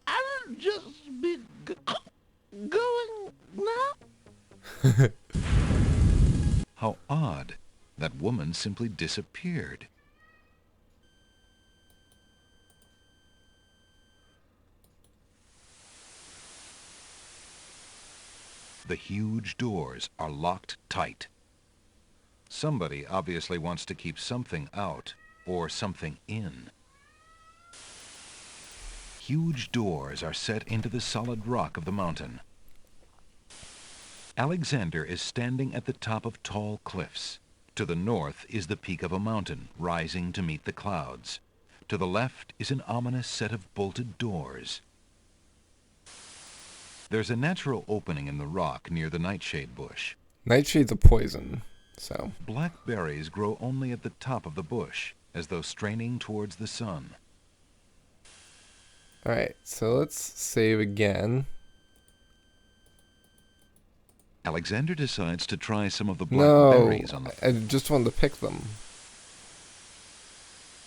I'll just be going now. How odd. That woman simply disappeared. The huge doors are locked tight. Somebody obviously wants to keep something out or something in. Huge doors are set into the solid rock of the mountain. Alexander is standing at the top of tall cliffs. To the north is the peak of a mountain rising to meet the clouds. To the left is an ominous set of bolted doors. There's a natural opening in the rock near the nightshade bush. Nightshade's a poison, so. Black berries grow only at the top of the bush, as though straining towards the sun. Alright, so let's save again. Alexander decides to try some of the black berries on the... I just wanted to pick them.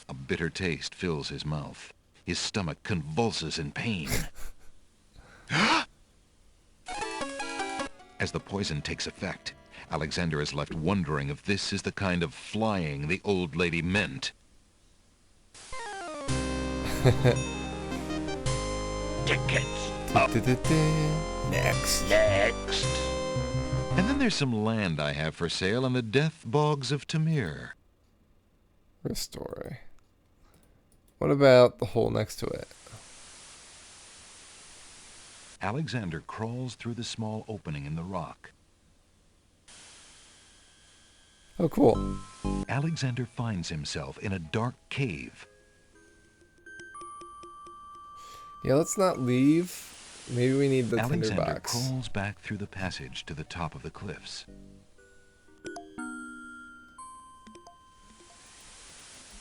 A bitter taste fills his mouth. His stomach convulses in pain. As the poison takes effect, Alexander is left wondering if this is the kind of flying the old lady meant. Tickets. Next. Next. And then there's some land I have for sale in the death bogs of Tamir. Restore. What about the hole next to it? Alexander crawls through the small opening in the rock. Oh, cool. Alexander finds himself in a dark cave. Yeah, let's not leave. Maybe we need the Alexander tinderbox. crawls back through the passage to the top of the cliffs.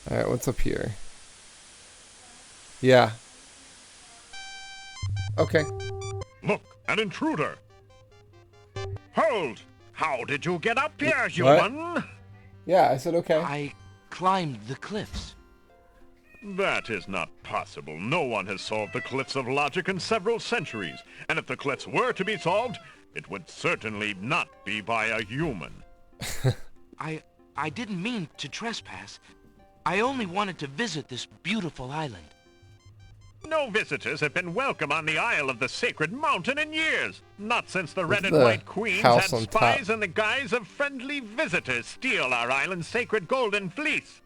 Alright, what's up here? Yeah. Okay. Look, an intruder! Hold! How did you get up here, What? human? Yeah, I said okay. I climbed the cliffs. That is not possible. No one has solved the cliffs of logic in several centuries. And if the cliffs were to be solved, it would certainly not be by a human. I didn't mean to trespass. I only wanted to visit this beautiful island. No visitors have been welcome on the Isle of the Sacred Mountain in years. Not since the Red and the White Queens house had on spies top? in the guise of friendly visitors steal our island's sacred golden fleece.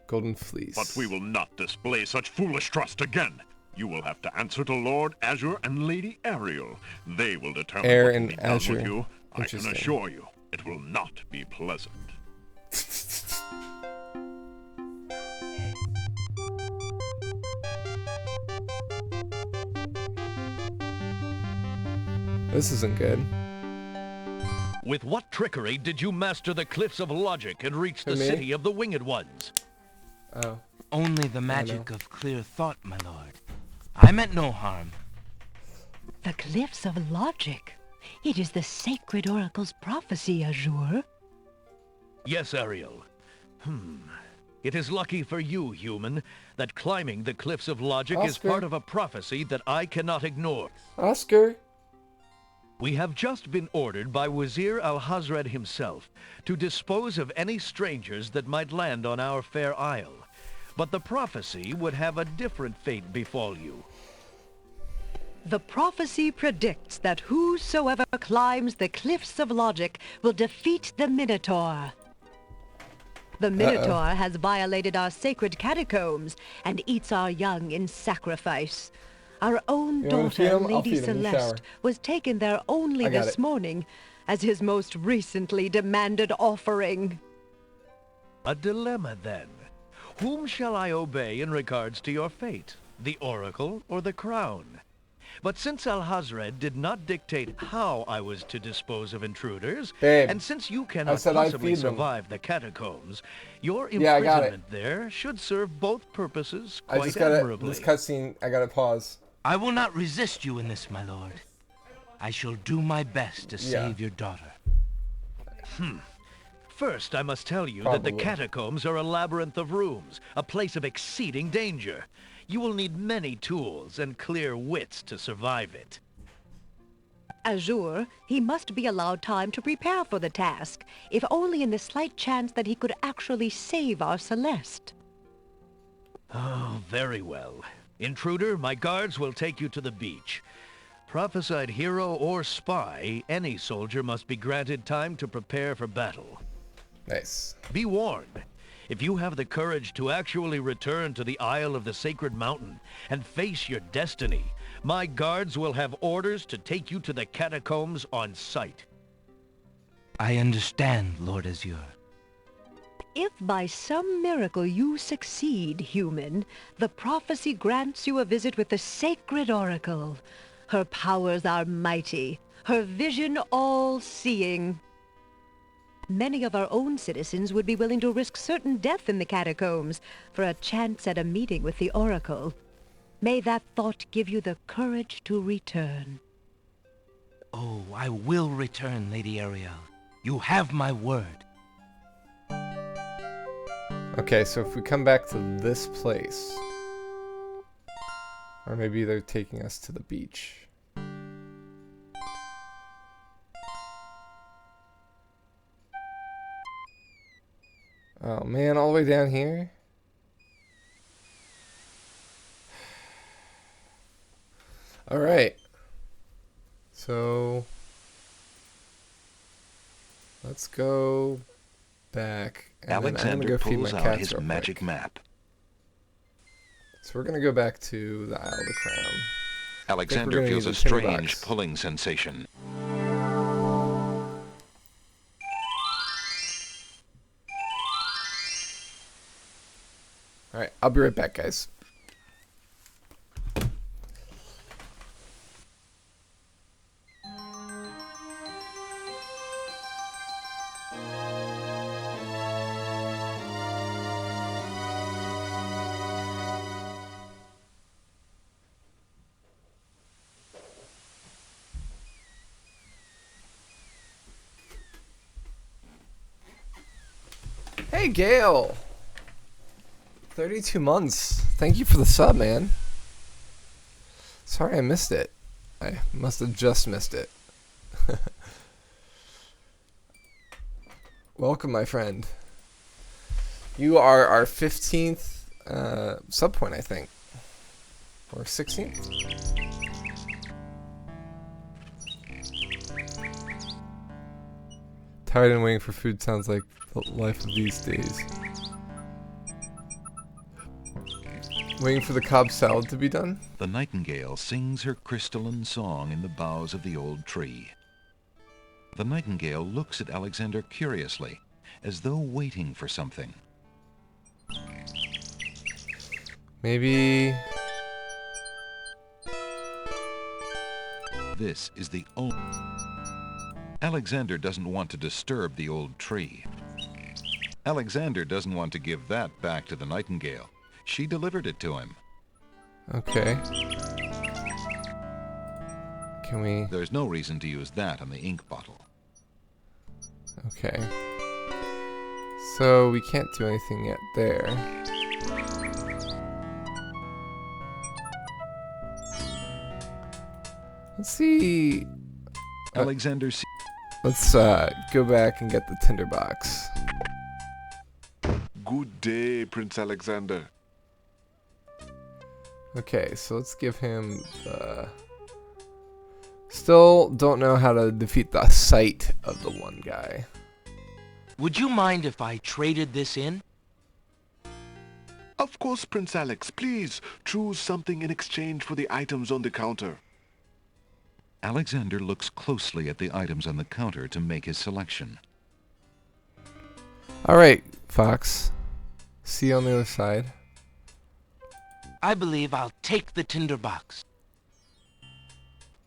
Golden fleece. But we will not display such foolish trust again. You will have to answer to Lord Azure and Lady Ariel. They will determine Air what can and be done Azure. with you. I can Interesting. assure you, it will not be pleasant. This isn't good. With what trickery did you master the cliffs of logic and reach the Me? city of the winged ones? Oh. Only the know. magic of clear thought, my lord. I meant no harm. The cliffs of logic. It is the sacred oracle's prophecy, Azure. Yes, Ariel. It is lucky for you, human, that climbing the cliffs of logic is Oscar. part of a prophecy that I cannot ignore. Oscar. We have just been ordered by Wazir Al-Hazred himself to dispose of any strangers that might land on our fair isle. But the prophecy would have a different fate befall you. The prophecy predicts that whosoever climbs the cliffs of logic will defeat the Minotaur. The Minotaur has violated our sacred catacombs and eats our young in sacrifice. Our own You want to feed daughter, him? I'll Lady feed him in the shower. Celeste, was taken there only I got this it. morning as his most recently demanded offering. A dilemma, then. Whom shall I obey in regards to your fate? The oracle or the crown? But since Al-Hazred did not dictate how I was to dispose of intruders, Babe, and since you cannot said I'd possibly feed them. survive the catacombs, your Yeah, I got it. imprisonment there should serve both purposes I quite just got admirably. this cutscene. I gotta pause. I will not resist you in this, my lord. I shall do my best to Yeah. save your daughter. First, I must tell you that the Probably. catacombs are a labyrinth of rooms, a place of exceeding danger. You will need many tools and clear wits to survive it. Azure, he must be allowed time to prepare for the task, if only in the slight chance that he could actually save our Celeste. Oh, very well. Intruder, my guards will take you to the beach. Prophesied hero or spy, any soldier must be granted time to prepare for battle. Nice. Be warned. If you have the courage to actually return to the Isle of the Sacred Mountain and face your destiny, my guards will have orders to take you to the catacombs on sight. I understand, Lord Azure. If by some miracle you succeed, human, the prophecy grants you a visit with the sacred oracle. Her powers are mighty, her vision all-seeing. Many of our own citizens would be willing to risk certain death in the catacombs for a chance at a meeting with the oracle. May that thought give you the courage to return. Oh, I will return, Lady Ariel. You have my word. Okay, so if we come back to this place, or maybe they're taking us to the beach. Oh man, all the way down here? Alright. So let's go back. And then I'm Alexander gonna go feed my pulls out cats his real magic quick. map. So we're gonna go back to the Isle of the Crown. Alexander gonna feels a use a strange tinderbox. pulling sensation. Alright, I'll be right back, guys. Hey, Gail! 32 months. Thank you for the sub, man. Sorry I missed it. I must have just missed it. Welcome, my friend. You are our 15th sub point, I think. Or 16th. Tired and waiting for food sounds like the life of these days. Waiting for the Cobb salad to be done? The nightingale sings her crystalline song in the boughs of the old tree. The nightingale looks at Alexander curiously, as though waiting for something. Maybe... This is the only... Alexander doesn't want to disturb the old tree. Alexander doesn't want to give that back to the nightingale. She delivered it to him. Okay. Can we... There's no reason to use that on the ink bottle. Okay. So we can't do anything yet there. Let's see... Alexander... Let's go back and get the tinderbox. Good day, Prince Alexander. Okay, so let's give him the... Still don't know how to defeat the sight of the one guy. Would you mind if I traded this in? Of course, Prince Alex. Please choose something in exchange for the items on the counter. Alexander looks closely at the items on the counter to make his selection. Alright, Fox. See you on the other side. I believe I'll take the tinderbox.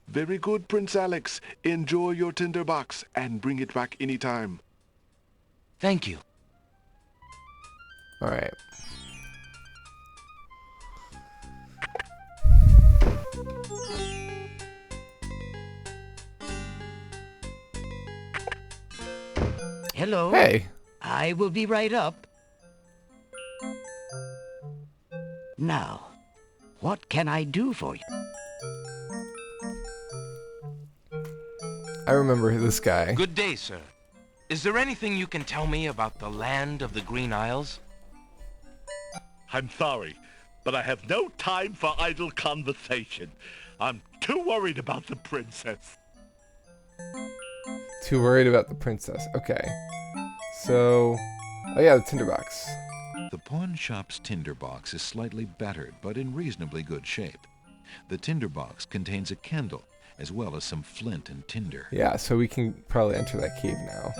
Very good, Prince Alex. Enjoy your tinderbox and bring it back anytime. Thank you. Alright. Hello. Hey. I will be right up. Now, what can I do for you? I remember this guy. Good day, sir. Is there anything you can tell me about the land of the Green Isles? I'm sorry, but I have no time for idle conversation. I'm too worried about the princess. Too worried about the princess. Okay. So... Oh yeah, the tinderbox. The pawn shop's tinderbox is slightly battered, but in reasonably good shape. The tinderbox contains a candle, as well as some flint and tinder. Yeah, so we can probably enter that cave now.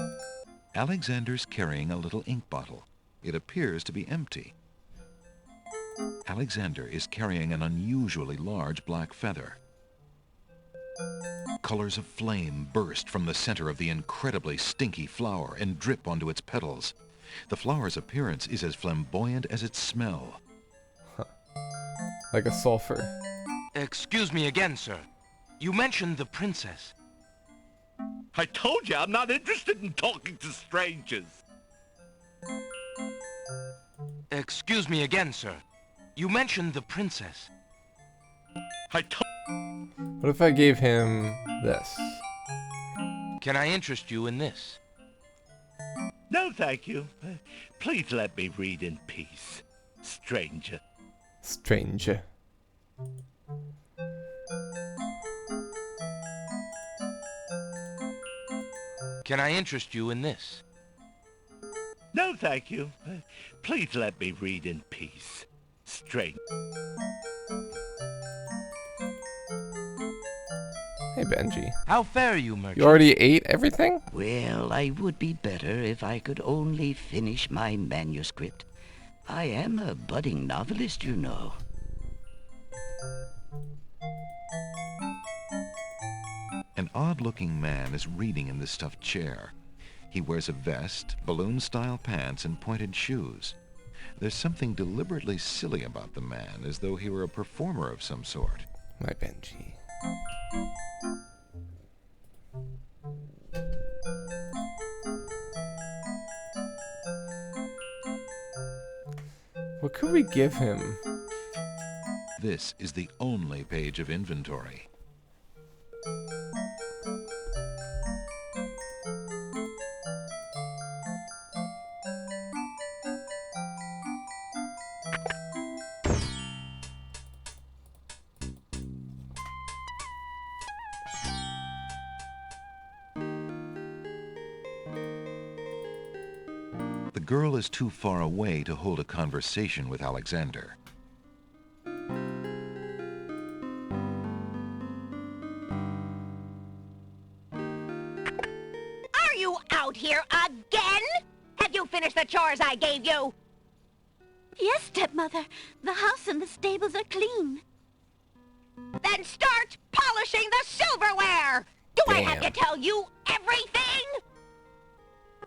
Alexander's carrying a little ink bottle. It appears to be empty. Alexander is carrying an unusually large black feather. Colors of flame burst from the center of the incredibly stinky flower and drip onto its petals. The flower's appearance is as flamboyant as its smell. Huh. Like a sulfur. Excuse me again, sir. You mentioned the princess. I told you I'm not interested in talking to strangers. Excuse me again, sir. You mentioned the princess. What if I gave him this? Can I interest you in this? No, thank you. Please let me read in peace, stranger. Stranger. Can I interest you in this? No, thank you. Please let me read in peace, stranger. Hey, Benji. How fare you, merchant? You already ate everything? Well, I would be better if I could only finish my manuscript. I am a budding novelist, you know. An odd-looking man is reading in the stuffed chair. He wears a vest, balloon-style pants, and pointed shoes. There's something deliberately silly about the man, as though he were a performer of some sort. My Benji. What could we give him? This is the only page of inventory. girl is too far away to hold a conversation with Alexander. Are you out here again? Have you finished the chores I gave you? Yes, stepmother. The house and the stables are clean. Then start polishing the silverware! Do I have to Damn. tell you everything?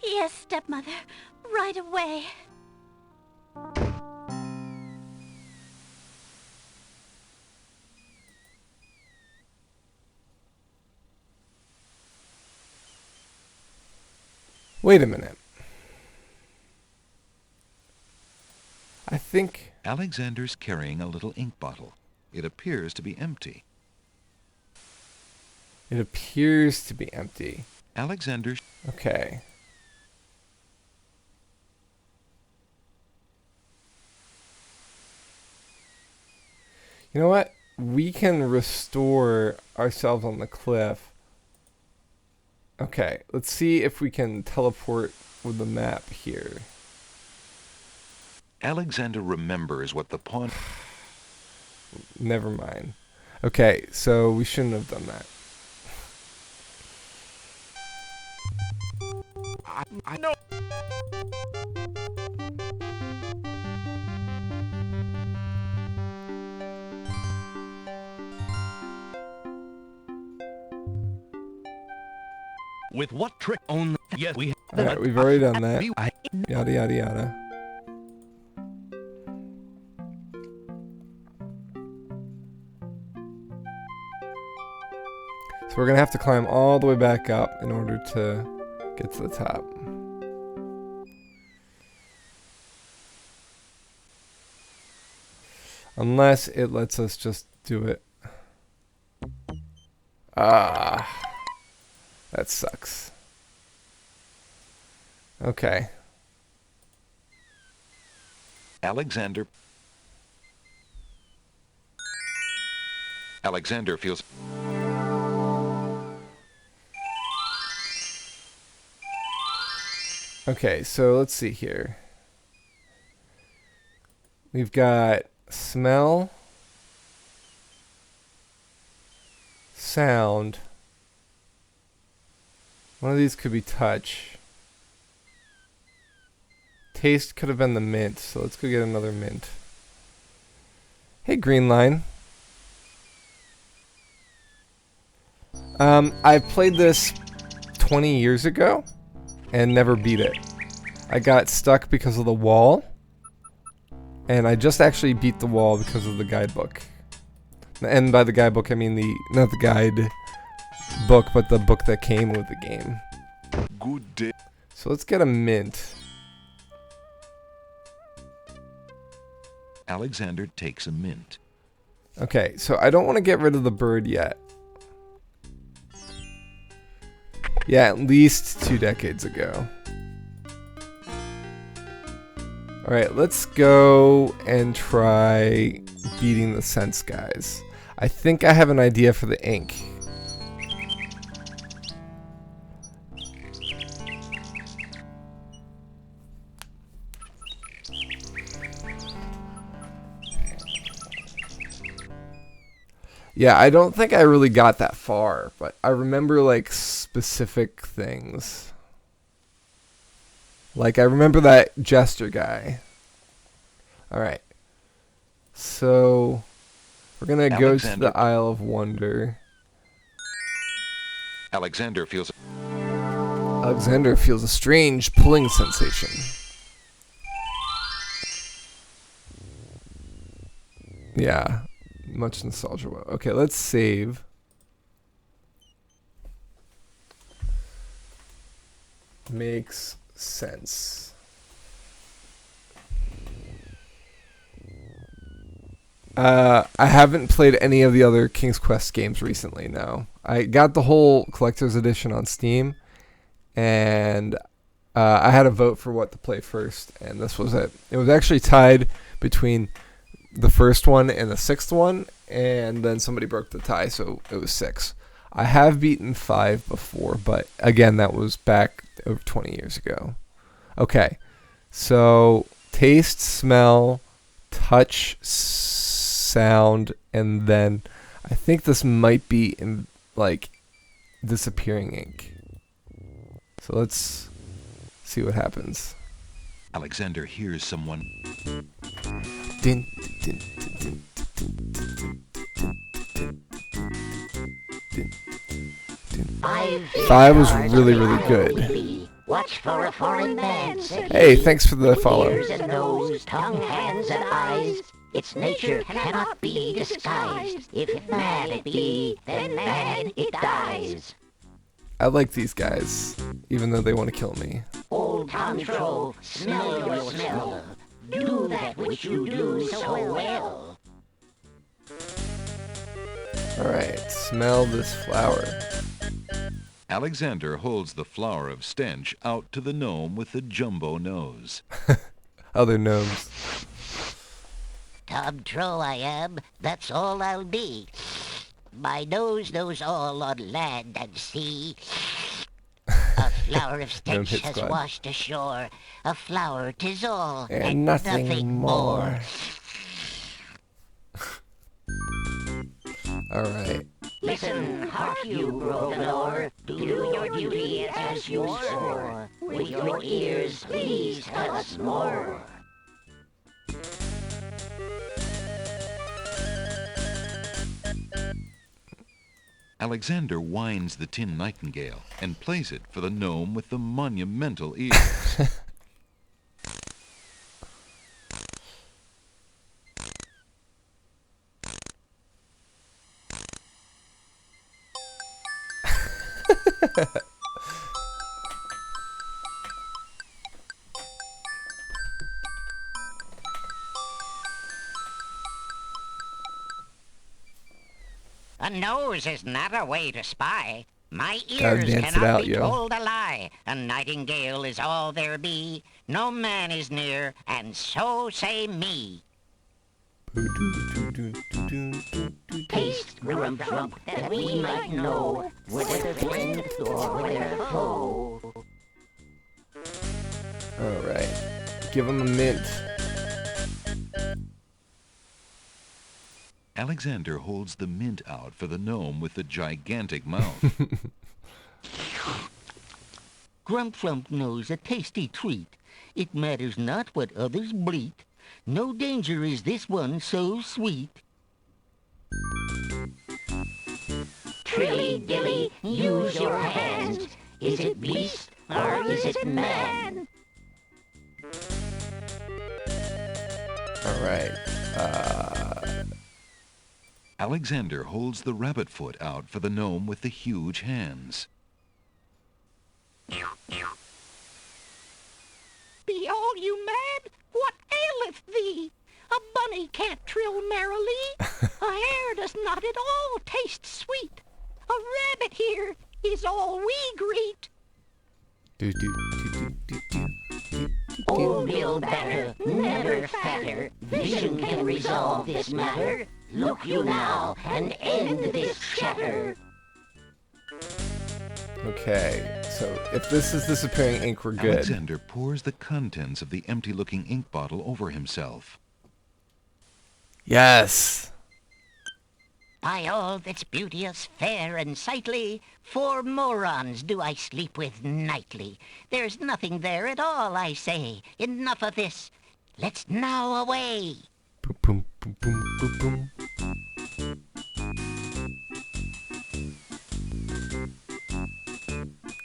Yes, stepmother. Right away. Wait a minute. I think... Alexander's carrying a little ink bottle. It appears to be empty. It appears to be empty. Alexander... Okay. You know what? We can restore ourselves on the cliff. Okay, let's see if we can teleport with the map here. Alexander remembers what the pawn... Never mind. Okay, so we shouldn't have done that. I know. With what trick? Only Yes, we Alright, we've already done that. I Yada yada yada. So we're gonna have to climb all the way back up in order to get to the top. Unless it lets us just do it. Ah, that sucks. Okay. Alexander feels... Okay, so let's see here. We've got smell, sound. One of these could be touch. Taste could have been the mint, so let's go get another mint. Hey, green line. I played this 20 years ago and never beat it. I got stuck because of the wall, and I just actually beat the wall because of the guidebook. And by the guidebook, I mean not the guide book, but the book that came with the game. Good day. So let's get a mint. Alexander takes a mint. Okay, so I don't want to get rid of the bird yet. Yeah, at least 2 decades ago. Alright, let's go and try beating the sense guys. I think I have an idea for the ink. Yeah, I don't think I really got that far, but I remember like specific things. Like I remember that jester guy. Alright. So we're gonna go to the Isle of Wonder. Alexander feels A strange pulling sensation. Yeah. Much nostalgia. Okay, let's save. Makes sense. I haven't played any of the other King's Quest games recently, no. I got the whole collector's edition on Steam, and I had a vote for what to play first, and this was it. It was actually tied between the first one and the sixth one, and then somebody broke the tie, so it was 6. I have beaten 5 before, but again, that was back over 20 years ago. Okay, So taste, smell, touch, sound, and then I think this might be in like disappearing ink. So let's see what happens. Alexander hears someone. Din, din, din, din, din. 5 was really, really good. Watch for a foreign man. Hey, thanks for the follow. Ears and nose, tongue, hands, and eyes. Its nature cannot be disguised. If man it be, then man it dies. I like these guys, even though they want to kill me. Old Tantro, smell your smell. Do that which you do so well. Alright, smell this flower. Alexander holds the flower of stench out to the gnome with the jumbo nose. Other gnomes. Tantro I am, that's all I'll be. My nose knows all on land and sea. A flower of stench has squad. washed ashore. A flower 'tis all, And nothing more. Alright. Listen, hark you, broken oar. Do your duty as you swore. With your ears, please tell us more. Alexander winds the tin nightingale and plays it for the gnome with the monumental ears. A nose is not a way to spy. My Gotta ears dance it cannot out, be yo. told a lie. A nightingale is all there be. No man is near, and so say me. Taste, grump, that we might know whether friend or whether foe. Alright. Give him a mint. Alexander holds the mint out for the gnome with the gigantic mouth. Grump knows a tasty treat. It matters not what others bleat. No danger is this one so sweet. Trilly dilly, use your hands. Is it beast or is it man? Alright. Alexander holds the rabbit foot out for the gnome with the huge hands. Be all you mad? What aileth thee? A bunny can't trill merrily. A hare does not at all taste sweet. A rabbit here is all we greet. Do, do, do, do, do, do, do, Old Bill Batter, never fatter. Vision can resolve this matter. Look you now and end this chatter. Okay, so if this is disappearing ink, we're good. Alexander pours the contents of the empty-looking ink bottle over himself. Yes! By all that's beauteous, fair, and sightly, 4 morons do I sleep with nightly. There's nothing there at all, I say. Enough of this. Let's now away. Boom, boom, boom, boom, boom, boom.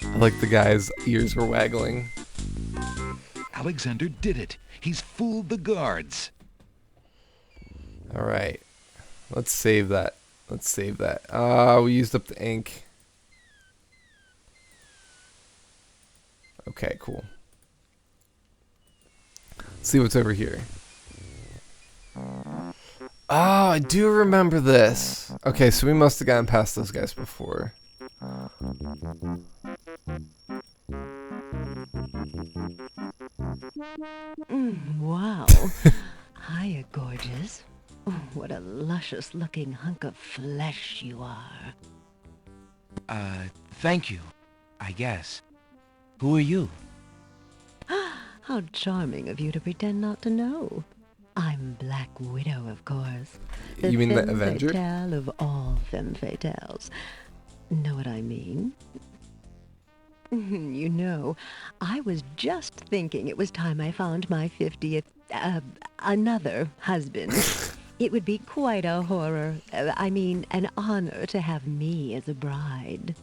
I like the guy's ears were waggling. Alexander did it. He's fooled the guards. Alright. Let's save that. Let's save that. We used up the ink. Okay, cool. Let's see what's over here. Oh, I do remember this. Okay, so we must have gotten past those guys before. Wow. Hiya, gorgeous. Oh, what a luscious-looking hunk of flesh you are. Thank you, I guess. Who are you? How charming of you to pretend not to know. I'm Black Widow, of course. You mean the femme Avenger? fatale of all femme fatales. Know what I mean? You know, I was just thinking it was time I found my 50th, another husband. It would be quite a horror, I mean, an honor to have me as a bride.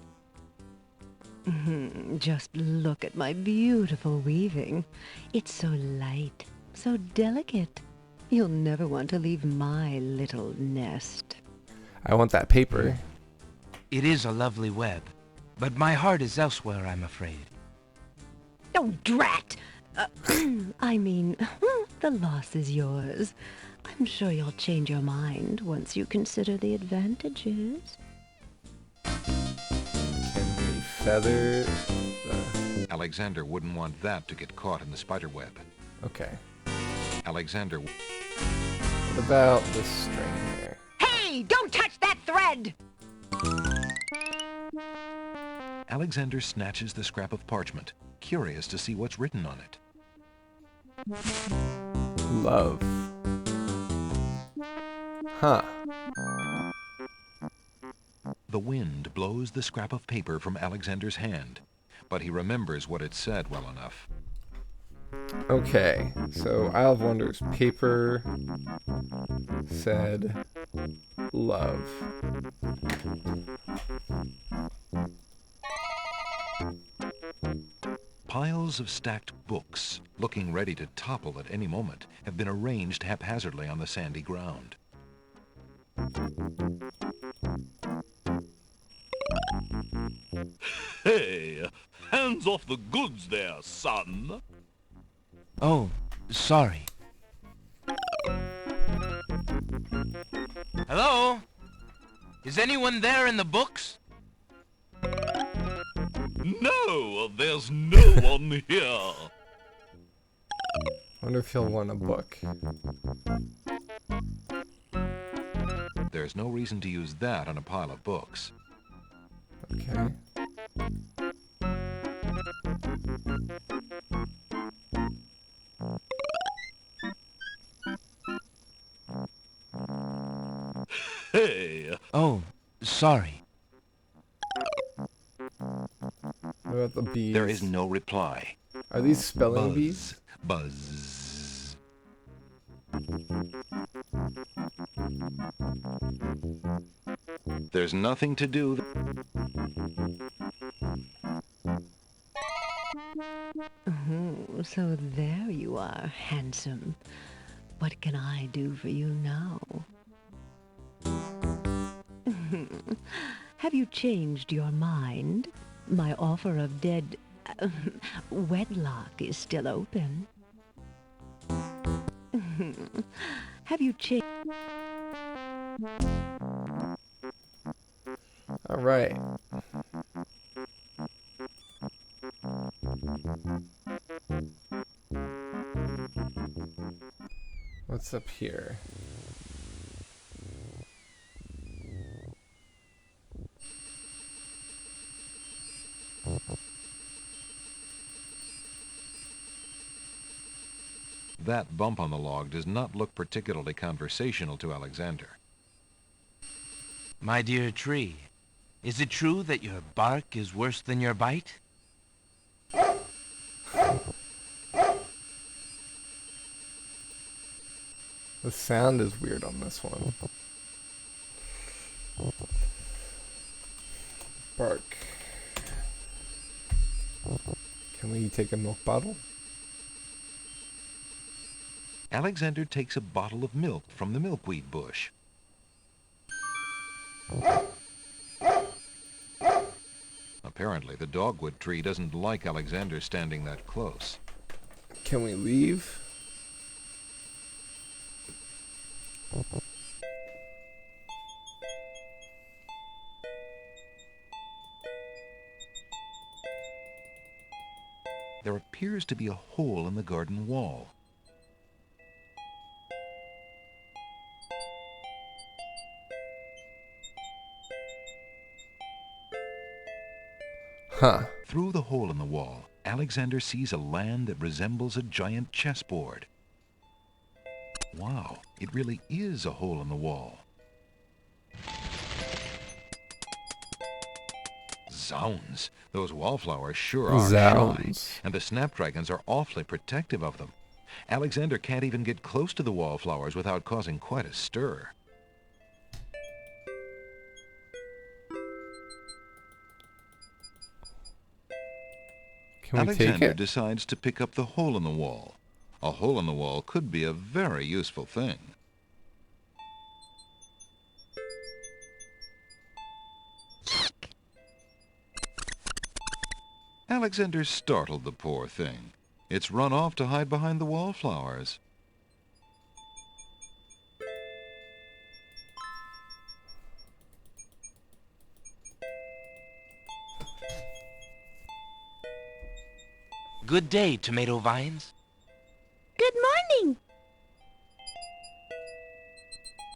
Just look at my beautiful weaving. It's so light, so delicate. You'll never want to leave my little nest. I want that paper. It is a lovely web, but my heart is elsewhere, I'm afraid. Oh, drat! I mean, the loss is yours. I'm sure you'll change your mind once you consider the advantages. Can we feather the... Alexander wouldn't want that to get caught in the spider web. Okay. Alexander... What about this string here? Hey, don't touch that thread! Alexander snatches the scrap of parchment, curious to see what's written on it. Love. Huh. The wind blows the scrap of paper from Alexander's hand, but he remembers what it said well enough. Okay, so Isle of Wonders paper said love. Piles of stacked books, looking ready to topple at any moment, have been arranged haphazardly on the sandy ground. Hey, hands off the goods there, son. Oh, sorry. Hello? Is anyone there in the books? No, there's no one here. Wonder if he'll want a book. There's no reason to use that on a pile of books. Okay. Hey. Oh, sorry. What about the bees? There is no reply. Are these spelling bees? Buzz. There's nothing to do. Oh, so there you are, handsome. What can I do for you now? Have you changed your mind? My offer of dead wedlock is still open. Have you changed? All right. What's up here? That bump on the log does not look particularly conversational to Alexander. My dear tree, is it true that your bark is worse than your bite? The sound is weird on this one. Bark. Can we take a milk bottle? Alexander takes a bottle of milk from the milkweed bush. Apparently, the dogwood tree doesn't like Alexander standing that close. Can we leave? There appears to be a hole in the garden wall. Huh. Through the hole in the wall, Alexander sees a land that resembles a giant chessboard. Wow, it really is a hole in the wall. Zounds, those wallflowers sure are shy, and the snapdragons are awfully protective of them. Alexander can't even get close to the wallflowers without causing quite a stir. Can we Alexander take it? decides to pick up the hole in the wall. A hole in the wall could be a very useful thing. Alexander startled the poor thing. It's run off to hide behind the wallflowers. Good day, tomato vines. Good morning.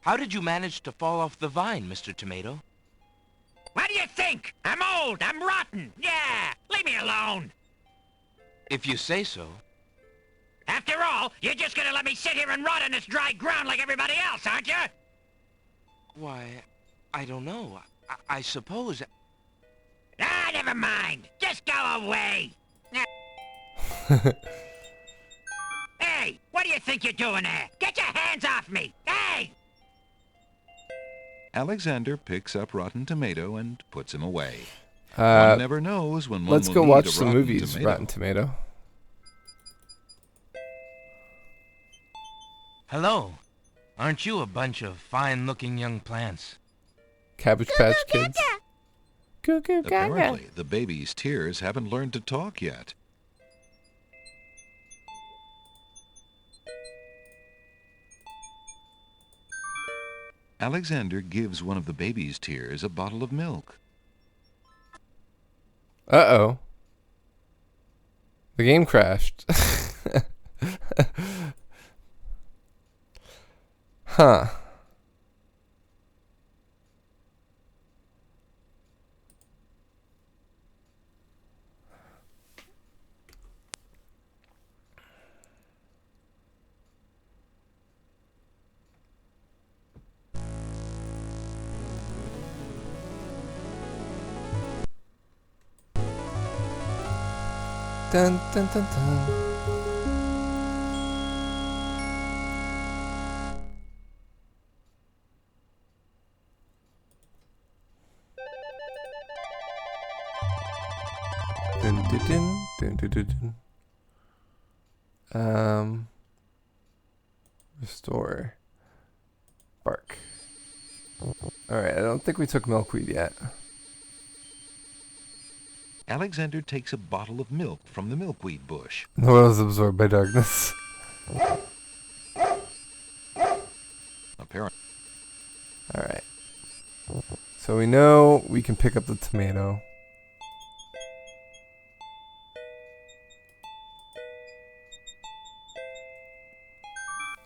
How did you manage to fall off the vine, Mr. Tomato? What do you think? I'm old. I'm rotten. Yeah, leave me alone. If you say so. After all, you're just gonna let me sit here and rot on this dry ground like everybody else, aren't you? Why, I don't know. I suppose... Ah, never mind. Just go away. Hey, what do you think you're doing there? Get your hands off me. Hey! Alexander picks up Rotten Tomato and puts him away. One Uh, never knows when one let's will go need watch a some rotten movies, tomato. Rotten Tomato. Hello. Aren't you a bunch of fine-looking young plants? Cabbage Patch Kids. Goo goo gaga. Apparently, the baby's tears haven't learned to talk yet. Alexander gives one of the baby's tears a bottle of milk. Uh-oh. The game crashed. Huh. Dun dun dun dun. Dun dun dun dun dun dun dun. Restore. Bark. Alright, I don't think we took milkweed yet. Alexander takes a bottle of milk from the milkweed bush. The world is absorbed by darkness. Apparently. Alright. So we know we can pick up the tomato.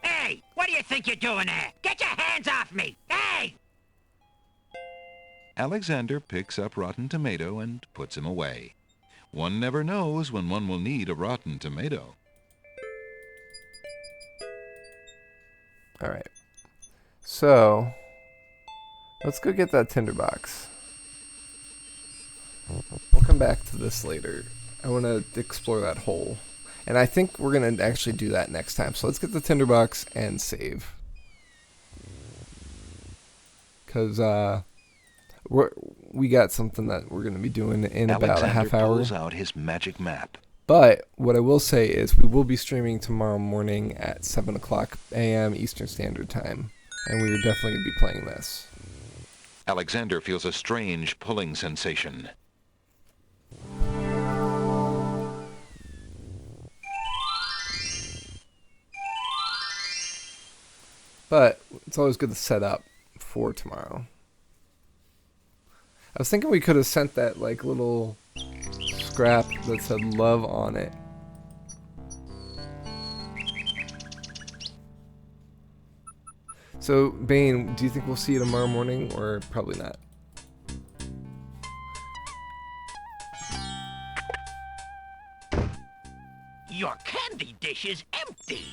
Hey, what do you think you're doing there? Get your hands off me. Hey! Alexander picks up Rotten Tomato and puts him away. One never knows when one will need a rotten tomato. Alright. So, let's go get that tinderbox. We'll come back to this later. I want to explore that hole. And I think we're going to actually do that next time. So let's get the tinderbox and save. Because, we got something that we're going to be doing in about a half hour. Alexander pulls out his magic map. But what I will say is we will be streaming tomorrow morning at 7 o'clock a.m. Eastern Standard Time. And we are definitely going to be playing this. Alexander feels a strange pulling sensation. But it's always good to set up for tomorrow. I was thinking we could have sent that like little scrap that said love on it. So, Bane, do you think we'll see you tomorrow morning or probably not? dish is empty.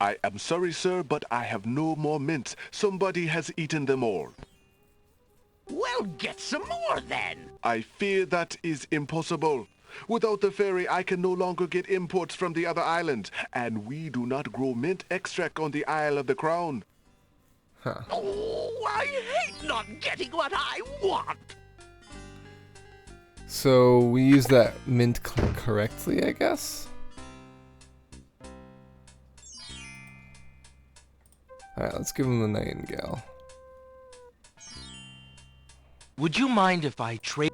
I am sorry, sir, but I have no more mints. Somebody has eaten them all. Well, get some more then. I fear that is impossible. Without the ferry, I can no longer get imports from the other islands, and we do not grow mint extract on the Isle of the Crown. Huh. Oh, I hate not getting what I want. So we use that mint correctly, I guess? Alright, let's give him the nightingale. Would you mind if I trade?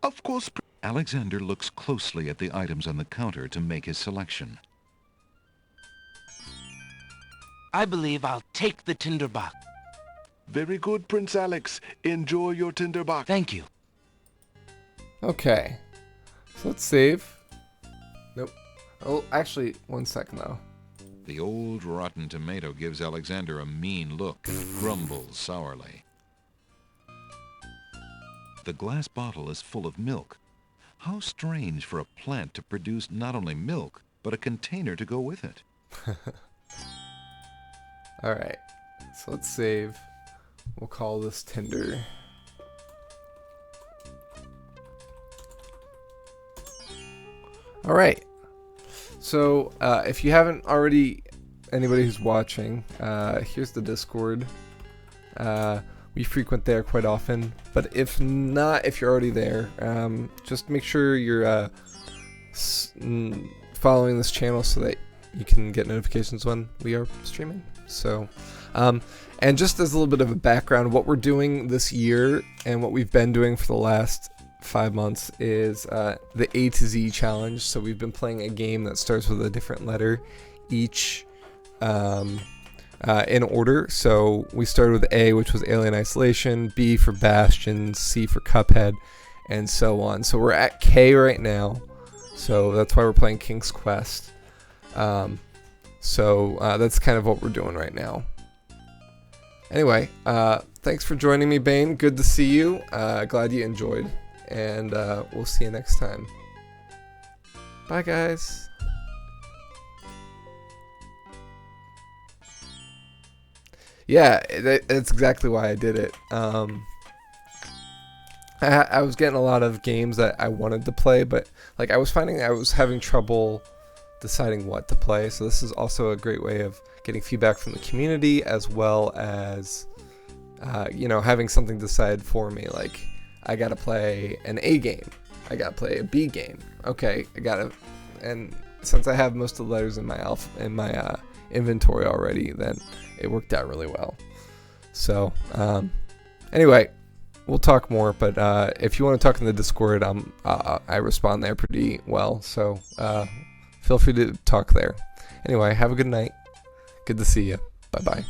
Of course. Alexander looks closely at the items on the counter to make his selection. I believe I'll take the tinderbox. Very good, Prince Alex. Enjoy your tinderbox. Thank you. Okay. So let's save. Nope. Oh, actually, 1 second though. The old rotten tomato gives Alexander a mean look and grumbles sourly. The glass bottle is full of milk. How strange for a plant to produce not only milk, but a container to go with it. Alright. So let's save. We'll call this Tinder. Alright. So, if you haven't already, anybody who's watching, here's the Discord. We frequent there quite often, but if not, if you're already there, just make sure you're following this channel so that you can get notifications when we are streaming. So, and just as a little bit of a background, what we're doing this year and what we've been doing for the last 5 months is the A to Z challenge. So we've been playing a game that starts with a different letter each in order. So we started with A, which was Alien Isolation, B for Bastion, C for Cuphead, and so on. So we're at K right now. So that's why we're playing King's Quest. So that's kind of what we're doing right now. Anyway, thanks for joining me, Bane. Good to see you. Glad you enjoyed. And we'll see you next time. Bye, guys. Yeah, that's exactly why I did it. I was getting a lot of games that I wanted to play, but like I was finding I was having trouble deciding what to play. So this is also a great way of getting feedback from the community, as well as having something decide for me. Like I gotta play an A game, I gotta play a B game. Okay, and since I have most of the letters in my inventory already, then it worked out really well. So anyway, we'll talk more, but if you want to talk in the Discord, I respond there pretty well, so feel free to talk there. Anyway, have a good night. Good to see you. Bye bye.